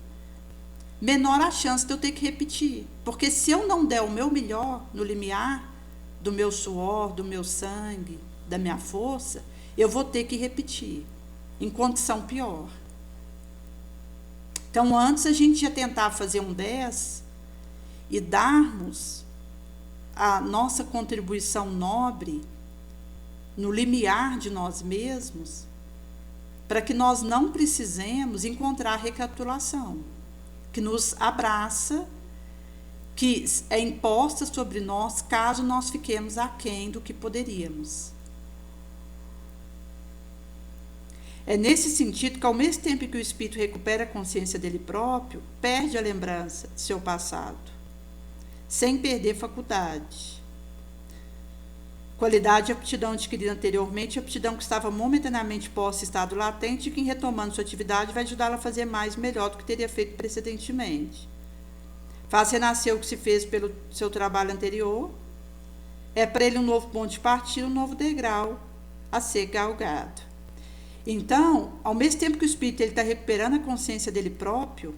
menor a chance de eu ter que repetir. Porque se eu não der o meu melhor no limiar do meu suor, do meu sangue, da minha força, eu vou ter que repetir, em condição pior. Então, antes a gente ia tentar fazer um 10 e darmos a nossa contribuição nobre no limiar de nós mesmos, para que nós não precisemos encontrar recapitulação, que nos abraça, que é imposta sobre nós caso nós fiquemos aquém do que poderíamos. É nesse sentido que, ao mesmo tempo que o espírito recupera a consciência dele próprio, perde a lembrança de seu passado, sem perder faculdade. Qualidade e aptidão adquirida anteriormente, aptidão que estava momentaneamente posta em estado latente e que, em retomando sua atividade, vai ajudá-la a fazer mais e melhor do que teria feito precedentemente. Faz renascer o que se fez pelo seu trabalho anterior. É para ele um novo ponto de partida, um novo degrau a ser galgado. Então, ao mesmo tempo que o espírito está recuperando a consciência dele próprio,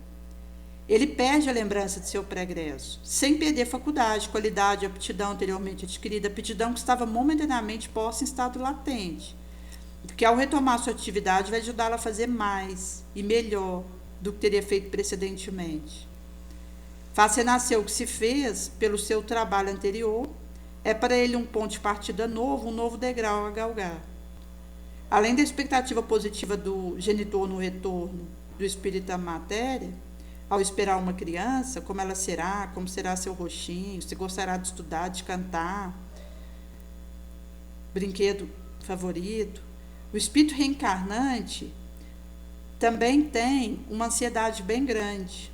ele perde a lembrança de seu pregresso, sem perder faculdade, qualidade, aptidão anteriormente adquirida, aptidão que estava momentaneamente posta em estado latente, porque ao retomar sua atividade vai ajudá-la a fazer mais e melhor do que teria feito precedentemente. Faz renascer o que se fez pelo seu trabalho anterior, é para ele um ponto de partida novo, um novo degrau a galgar. Além da expectativa positiva do genitor no retorno do espírito à matéria, ao esperar uma criança, como ela será, como será seu rostinho, se gostará de estudar, de cantar, brinquedo favorito, o espírito reencarnante também tem uma ansiedade bem grande,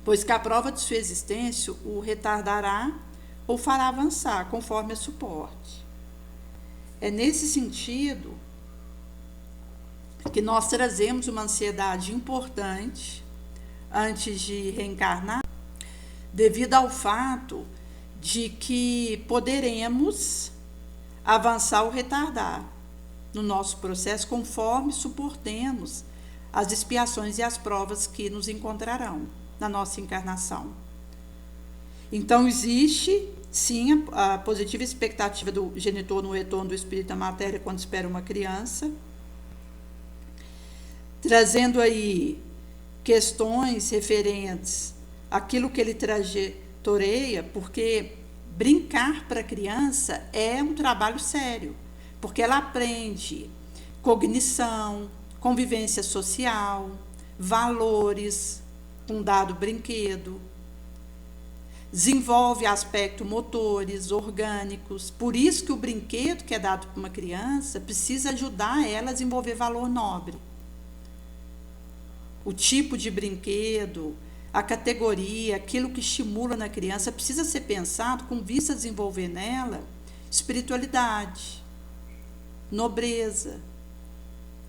pois que a prova de sua existência o retardará ou fará avançar, conforme a suporte. É nesse sentido que nós trazemos uma ansiedade importante antes de reencarnar, devido ao fato de que poderemos avançar ou retardar no nosso processo conforme suportemos as expiações e as provas que nos encontrarão na nossa encarnação. Então, existe, sim, a positiva expectativa do genitor no retorno do espírito à matéria quando espera uma criança, trazendo aí questões referentes àquilo que ele trajetoreia, porque brincar para a criança é um trabalho sério, porque ela aprende cognição, convivência social, valores com um dado brinquedo, desenvolve aspectos motores, orgânicos. Por isso que o brinquedo que é dado para uma criança precisa ajudar ela a desenvolver valor nobre. O tipo de brinquedo, a categoria, aquilo que estimula na criança precisa ser pensado com vista a desenvolver nela espiritualidade, nobreza,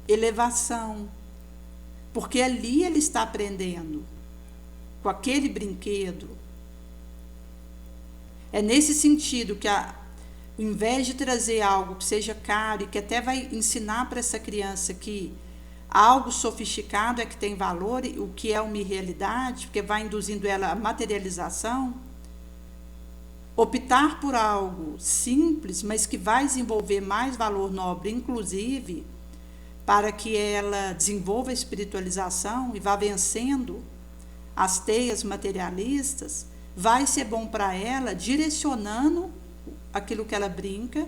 elevação. Porque ali ele está aprendendo, com aquele brinquedo, É nesse sentido que, ao invés de trazer algo que seja caro e que até vai ensinar para essa criança que algo sofisticado é que tem valor, o que é uma irrealidade, porque vai induzindo ela à materialização, optar por algo simples, mas que vai desenvolver mais valor nobre, inclusive para que ela desenvolva a espiritualização e vá vencendo as teias materialistas, vai ser bom para ela, direcionando aquilo que ela brinca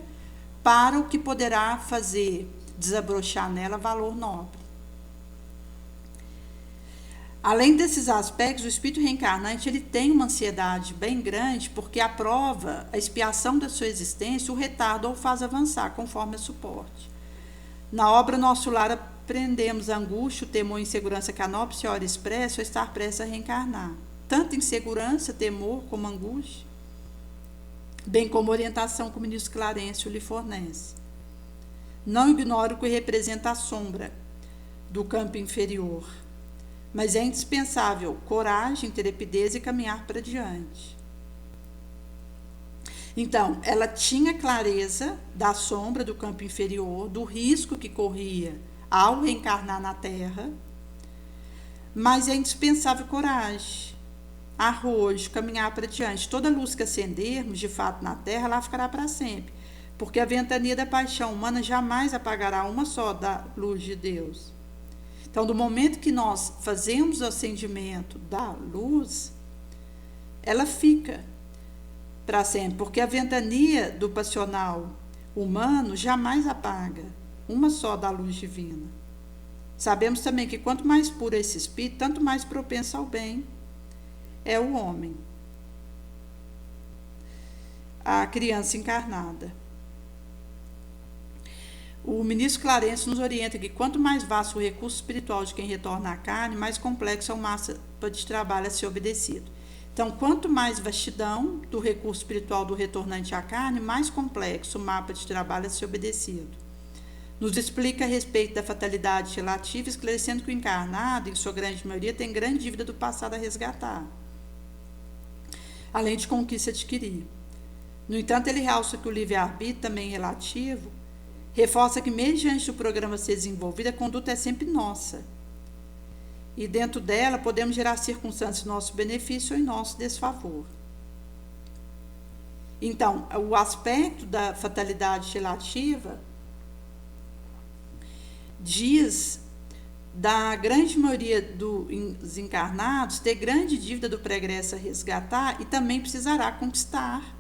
para o que poderá fazer desabrochar nela valor nobre. Além desses aspectos, o espírito reencarnante ele tem uma ansiedade bem grande, porque a prova, a expiação da sua existência, o retarda ou faz avançar, conforme a suporte. Na obra Nosso Lar, aprendemos a angústia, o temor e insegurança que a nobre senhora expressa ao estar prestes a reencarnar. Tanto insegurança, temor, como angústia, bem como orientação que o ministro Clarencio lhe fornece. Não ignoro o que representa a sombra do campo inferior, mas é indispensável coragem, intrepidez e caminhar para diante. Então, ela tinha clareza da sombra do campo inferior, do risco que corria ao reencarnar na Terra, mas é indispensável coragem, arrojo, caminhar para diante. Toda luz que acendermos, de fato, na Terra, lá ficará para sempre, porque a ventania da paixão humana jamais apagará uma só da luz de Deus. Então, do momento que nós fazemos o acendimento da luz, ela fica para sempre, porque a ventania do passional humano jamais apaga uma só da luz divina. Sabemos também que quanto mais puro é esse espírito, tanto mais propenso ao bem é o homem, a criança encarnada. O ministro Clarencio nos orienta que quanto mais vasto o recurso espiritual de quem retorna à carne, mais complexo é o mapa de trabalho a ser obedecido. Então, quanto mais vastidão do recurso espiritual do retornante à carne, mais complexo o mapa de trabalho a ser obedecido. Nos explica a respeito da fatalidade relativa, esclarecendo que o encarnado, em sua grande maioria, tem grande dívida do passado a resgatar, além de conquista adquirir. No entanto, ele realça que o livre-arbítrio, também relativo, reforça que, mediante o programa ser desenvolvido, a conduta é sempre nossa. E dentro dela podemos gerar circunstâncias em nosso benefício ou em nosso desfavor. Então, o aspecto da fatalidade relativa diz da grande maioria dos encarnados ter grande dívida do pregresso a resgatar e também precisará conquistar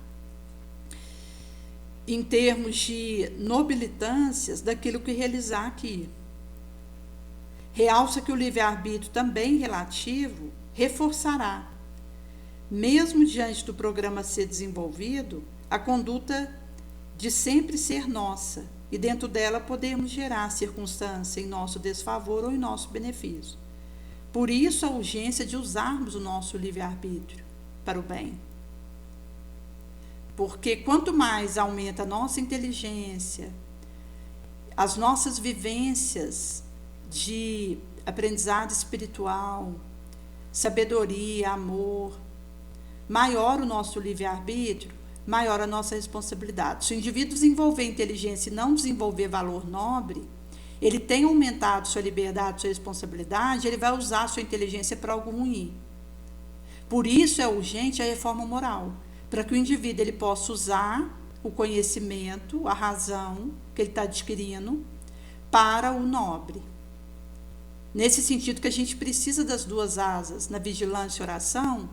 em termos de nobilitâncias daquilo que realizar aqui. Realça que o livre-arbítrio, também relativo, reforçará, mesmo diante do programa a ser desenvolvido, a conduta de sempre ser nossa, e dentro dela podemos gerar circunstância em nosso desfavor ou em nosso benefício. Por isso a urgência de usarmos o nosso livre-arbítrio para o bem. Porque quanto mais aumenta a nossa inteligência, as nossas vivências de aprendizado espiritual, sabedoria, amor, maior o nosso livre-arbítrio, maior a nossa responsabilidade. Se o indivíduo desenvolver inteligência e não desenvolver valor nobre, ele tem aumentado sua liberdade, sua responsabilidade, ele vai usar sua inteligência para algo ruim. Por isso é urgente a reforma moral, para que o indivíduo ele possa usar o conhecimento, a razão que ele está adquirindo para o nobre. Nesse sentido que a gente precisa das duas asas, na vigilância e oração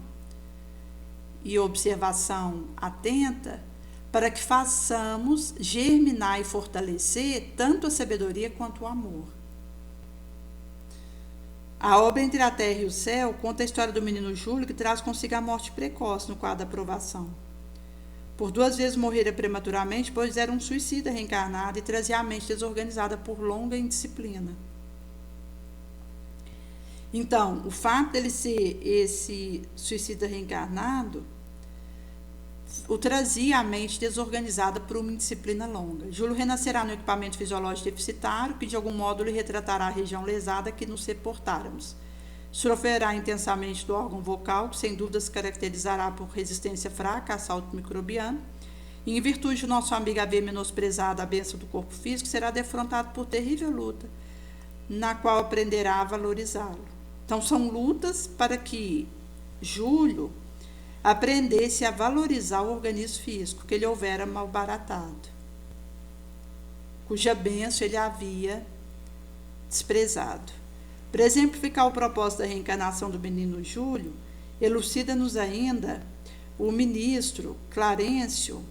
e observação atenta, para que façamos germinar e fortalecer tanto a sabedoria quanto o amor. A obra Entre a Terra e o Céu conta a história do menino Júlio, que traz consigo a morte precoce no quadro da aprovação. Por 2 vezes morrera prematuramente, pois era um suicida reencarnado e trazia a mente desorganizada por longa indisciplina. Então, o fato dele ser esse suicida reencarnado o trazia a mente desorganizada por uma indisciplina longa. Júlio renascerá no equipamento fisiológico deficitário, que de algum modo lhe retratará a região lesada que nos reportáramos. sofrerá intensamente do órgão vocal, que sem dúvida se caracterizará por resistência fraca a assalto microbiano, e em virtude de nosso amigo haver menosprezado a bênção do corpo físico, será defrontado por terrível luta, na qual aprenderá a valorizá-lo. Então, são lutas para que Júlio aprendesse a valorizar o organismo físico que ele houvera malbaratado, cuja bênção ele havia desprezado. Para exemplificar o propósito da reencarnação do menino Júlio, elucida-nos ainda o ministro Clarencio.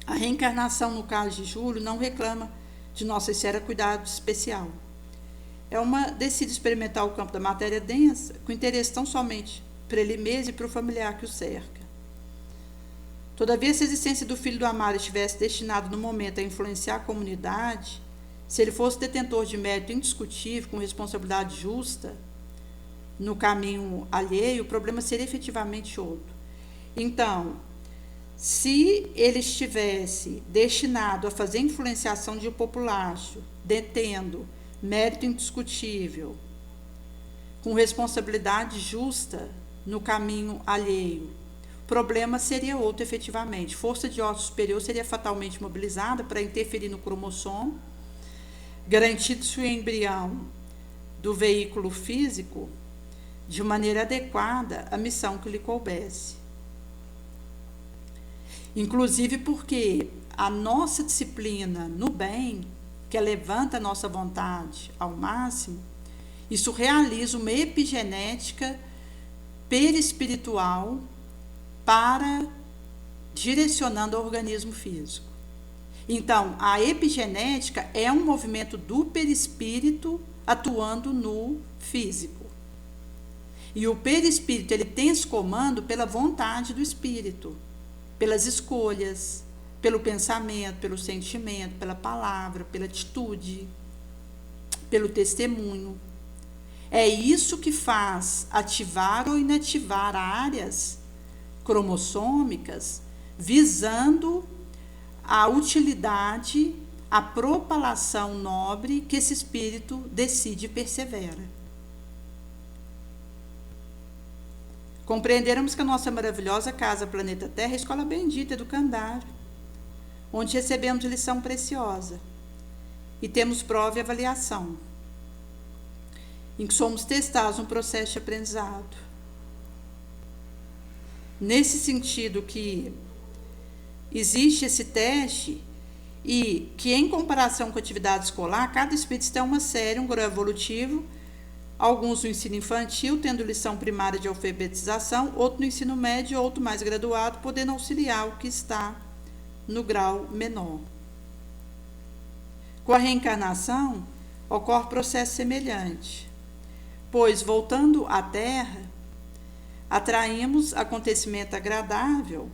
A reencarnação, no caso de Júlio, não reclama de nossa sincera cuidado especial. É uma decide experimentar o campo da matéria densa, com interesse tão somente para ele mesmo e para o familiar que o cerca. Todavia, se a existência do filho do amado estivesse destinado no momento a influenciar a comunidade, se ele fosse detentor de mérito indiscutível, com responsabilidade justa, no caminho alheio, o problema seria efetivamente outro. Então, se ele estivesse destinado a fazer influenciação de populacho, detendo mérito indiscutível, com responsabilidade justa no caminho alheio, o problema seria outro efetivamente. Força de ordem superior seria fatalmente mobilizada para interferir no cromossomo, garantindo-se o embrião do veículo físico de maneira adequada à missão que lhe coubesse. Inclusive porque a nossa disciplina no bem, que levanta a nossa vontade ao máximo, isso realiza uma epigenética perispiritual para direcionando o organismo físico. Então, a epigenética é um movimento do perispírito atuando no físico. E o perispírito, ele tem esse comando pela vontade do espírito, pelas escolhas, pelo pensamento, pelo sentimento, pela palavra, pela atitude, pelo testemunho. É isso que faz ativar ou inativar áreas cromossômicas, visando a utilidade, a propalação nobre que esse espírito decide e persevera. Compreendermos que a nossa maravilhosa casa, planeta Terra, é a escola bendita do Kandara, onde recebemos lição preciosa e temos prova e avaliação, em que somos testados no processo de aprendizado. Nesse sentido que existe esse teste e que, em comparação com a atividade escolar, cada espírito tem uma série, um grau evolutivo, alguns no ensino infantil, tendo lição primária de alfabetização, outro no ensino médio, outro mais graduado, podendo auxiliar o que está no grau menor. Com a reencarnação, ocorre processo semelhante, pois, voltando à Terra, atraímos acontecimento agradável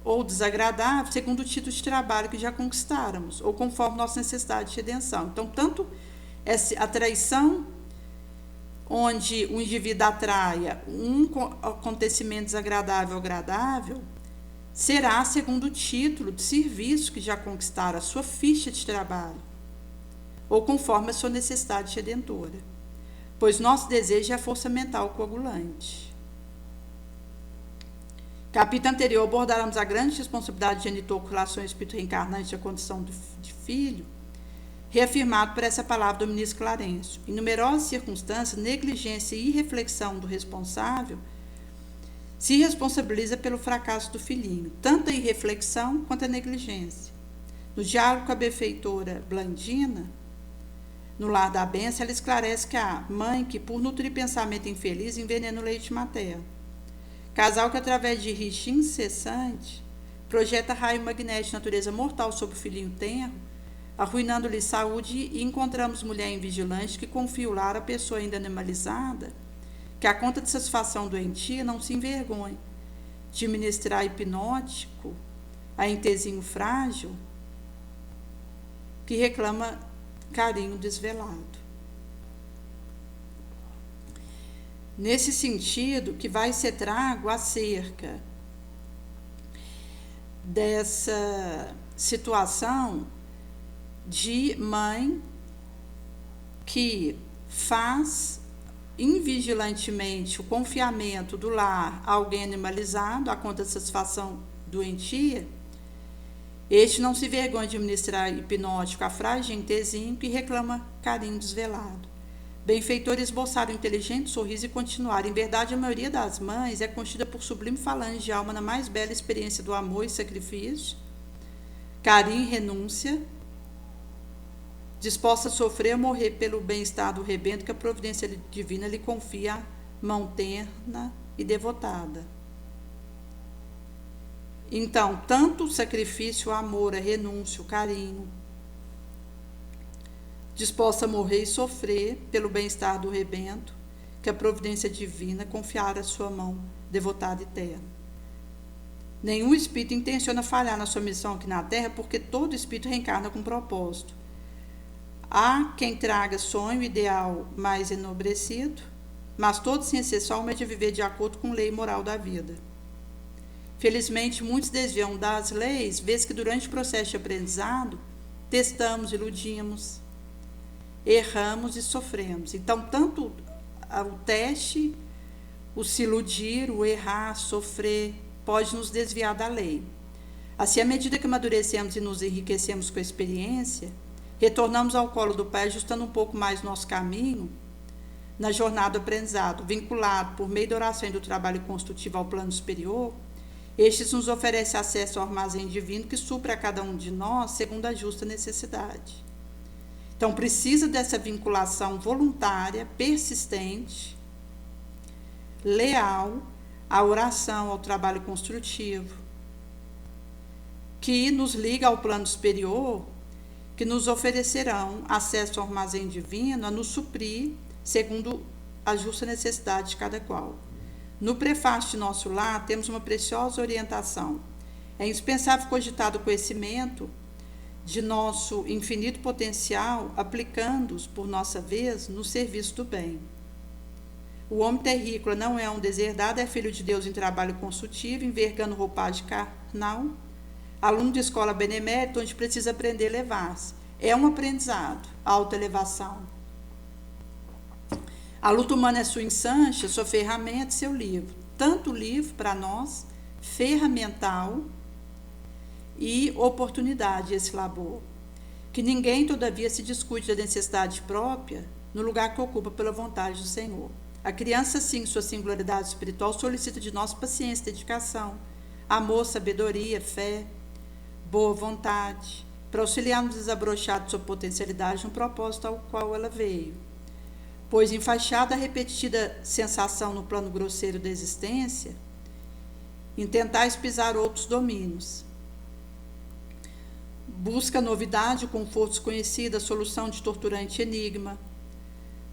ou desagradável, segundo o título de trabalho que já conquistáramos, ou conforme nossa necessidade de redenção. Então, tanto essa atraição, onde o indivíduo atraia um acontecimento desagradável ou agradável, será segundo o título de serviço que já conquistaram, a sua ficha de trabalho, ou conforme a sua necessidade redentora, pois nosso desejo é a força mental coagulante. Capítulo anterior abordáramos a grande responsabilidade de genitor com relação ao espírito reencarnante e a condição de filho, reafirmado por essa palavra do ministro Clarencio. Em numerosas circunstâncias, negligência e irreflexão do responsável se responsabiliza pelo fracasso do filhinho, tanto a irreflexão quanto a negligência. No diálogo com a benfeitora Blandina, no lar da bênção, ela esclarece que a mãe que, por nutrir pensamento infeliz, envenena o leite materno. Casal que, através de rixa incessante, projeta raio magnético de natureza mortal sobre o filhinho tenro, arruinando-lhe saúde, e encontramos mulher invigilante que confia o lar à pessoa ainda animalizada, que a conta de satisfação doentia não se envergonhe de ministrar hipnótico a entezinho frágil que reclama carinho desvelado. Nesse sentido, que vai ser trago acerca dessa situação de mãe que faz invigilantemente o confiamento do lar a alguém animalizado, a conta de satisfação doentia, este não se vergonha de administrar hipnótico a frágil gentezinho que reclama carinho desvelado. Benfeitores esboçaram um inteligente sorriso e continuaram. Em verdade, a maioria das mães é contida por sublime falange de alma na mais bela experiência do amor e sacrifício, carinho e renúncia, disposta a sofrer ou morrer pelo bem-estar do rebento que a providência divina lhe confia, mão terna e devotada. Então, tanto o sacrifício, o amor, a renúncia, o carinho, disposta a morrer e sofrer pelo bem-estar do rebento, que a providência divina confiara à sua mão devotada e terna. Nenhum espírito intenciona falhar na sua missão aqui na Terra, porque todo espírito reencarna com propósito. Há quem traga sonho ideal mais enobrecido, mas todo, sem exceção, almeja viver de acordo com a lei moral da vida. Felizmente, muitos desviam das leis, vez que durante o processo de aprendizado, testamos, iludimos, erramos e sofremos. Então, tanto o teste, o se iludir, o errar, sofrer, pode nos desviar da lei. Assim, à medida que amadurecemos e nos enriquecemos com a experiência, retornamos ao colo do Pai, ajustando um pouco mais nosso caminho na jornada do aprendizado, vinculado por meio da oração e do trabalho construtivo ao plano superior. Estes nos oferecem acesso ao armazém divino que supre a cada um de nós segundo a justa necessidade. Então, precisa dessa vinculação voluntária, persistente, leal à oração, ao trabalho construtivo, que nos liga ao plano superior, que nos oferecerão acesso ao armazém divino a nos suprir segundo a justa necessidade de cada qual. No prefácio de nosso lar, temos uma preciosa orientação. É indispensável cogitar o conhecimento de nosso infinito potencial, aplicando-os, por nossa vez, no serviço do bem. O homem terrícola não é um deserdado, é filho de Deus em trabalho consultivo, envergando roupagem carnal, aluno de escola benemérita, onde precisa aprender a elevar-se. É um aprendizado, a autoelevação. A luta humana é sua ensancha, sua ferramenta, seu livro. Tanto o livro, para nós, ferramental e oportunidade esse labor. Que ninguém, todavia, se discute da necessidade própria no lugar que ocupa pela vontade do Senhor. A criança, sim, sua singularidade espiritual, solicita de nós paciência, dedicação, amor, sabedoria, fé, boa vontade, para auxiliar no desabrochar de sua potencialidade no propósito ao qual ela veio. Pois, enfaixada a repetida sensação no plano grosseiro da existência, intentais pisar outros domínios. Busca novidade, conforto desconhecido, a solução de torturante enigma.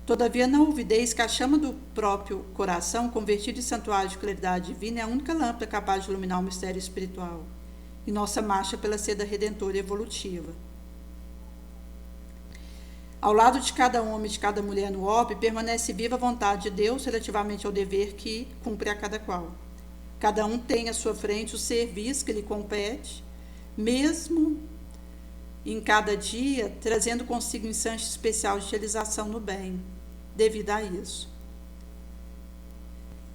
Todavia, não olvideis que a chama do próprio coração, convertido em santuário de claridade divina, é a única lâmpada capaz de iluminar o mistério espiritual e nossa marcha pela seda redentora e evolutiva. Ao lado de cada homem e de cada mulher no orbe, permanece viva a vontade de Deus relativamente ao dever que cumpre a cada qual. Cada um tem à sua frente o serviço que lhe compete, mesmo em cada dia, trazendo consigo um instante especial de realização no bem, devido a isso.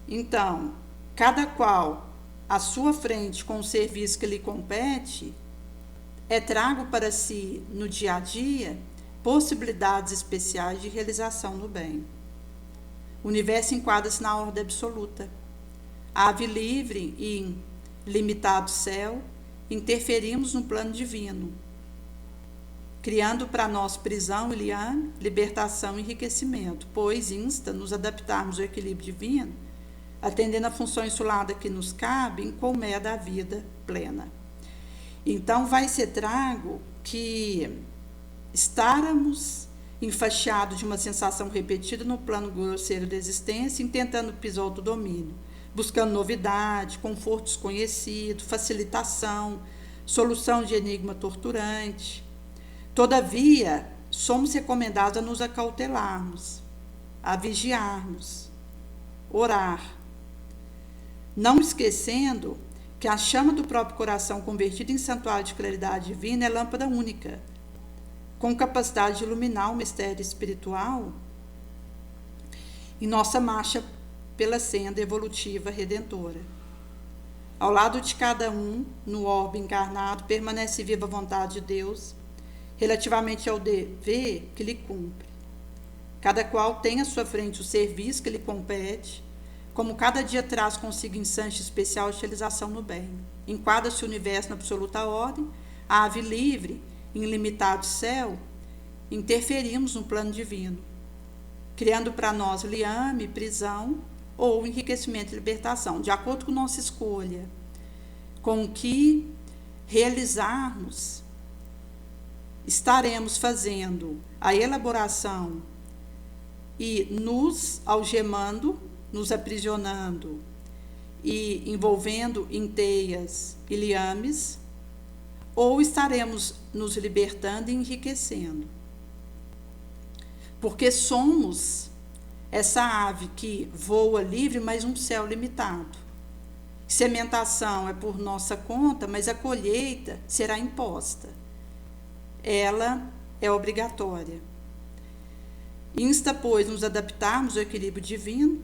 Então, cada qual à sua frente com o serviço que lhe compete, é trago para si no dia a dia possibilidades especiais de realização no bem. O universo enquadra-se na ordem absoluta. Ave livre e limitado céu, interferimos no plano divino, criando para nós prisão e liame, libertação e enriquecimento, pois insta nos adaptarmos ao equilíbrio divino, atendendo a função insulada que nos cabe em colmeia da vida plena. Então, vai ser trago que estarmos enfaixados de uma sensação repetida no plano grosseiro da existência, intentando pisar outro domínio, buscando novidade, conforto desconhecido, facilitação, solução de enigma torturante. Todavia, somos recomendados a nos acautelarmos, a vigiarmos, orar, não esquecendo que a chama do próprio coração convertida em santuário de claridade divina é lâmpada única, com capacidade de iluminar o mistério espiritual em nossa marcha pela senda evolutiva redentora. Ao lado de cada um, no orbe encarnado, permanece viva a vontade de Deus, relativamente ao dever que lhe cumpre. Cada qual tem à sua frente o serviço que lhe compete, como cada dia traz consigo instante especial de realização no bem. Enquadra-se o universo na absoluta ordem, a ave livre, em ilimitado céu, interferimos no plano divino, criando para nós liame, prisão ou enriquecimento e libertação, de acordo com nossa escolha, com o que realizarmos, estaremos fazendo a elaboração e nos algemando, nos aprisionando e envolvendo em teias e liames, ou estaremos nos libertando e enriquecendo. Porque somos essa ave que voa livre, mas um céu limitado. Sementação é por nossa conta, mas a colheita será imposta. Ela é obrigatória. Insta, pois, nos adaptarmos ao equilíbrio divino,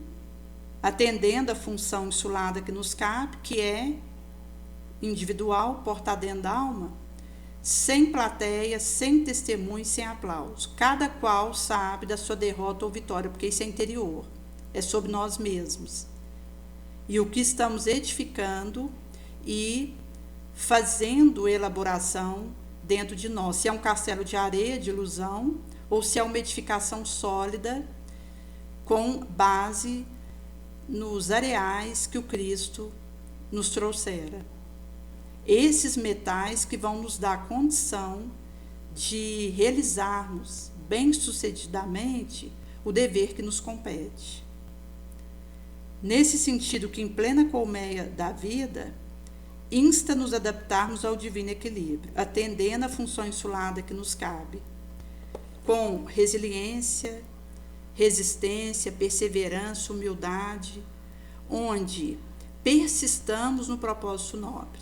atendendo à função insulada que nos cabe, que é individual, portar dentro da alma, sem plateia, sem testemunho, sem aplauso. Cada qual sabe da sua derrota ou vitória, porque isso é interior, é sobre nós mesmos. E o que estamos edificando e fazendo elaboração dentro de nós, se é um castelo de areia, de ilusão, ou se é uma edificação sólida com base nos areais que o Cristo nos trouxera. Esses metais que vão nos dar a condição de realizarmos bem-sucedidamente o dever que nos compete. Nesse sentido que em plena colmeia da vida, insta-nos a adaptarmos ao divino equilíbrio, atendendo à função insulada que nos cabe, com resiliência, resistência, perseverança, humildade, onde persistamos no propósito nobre.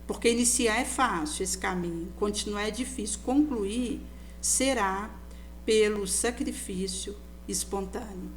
Porque iniciar é fácil esse caminho, continuar é difícil, concluir será pelo sacrifício espontâneo.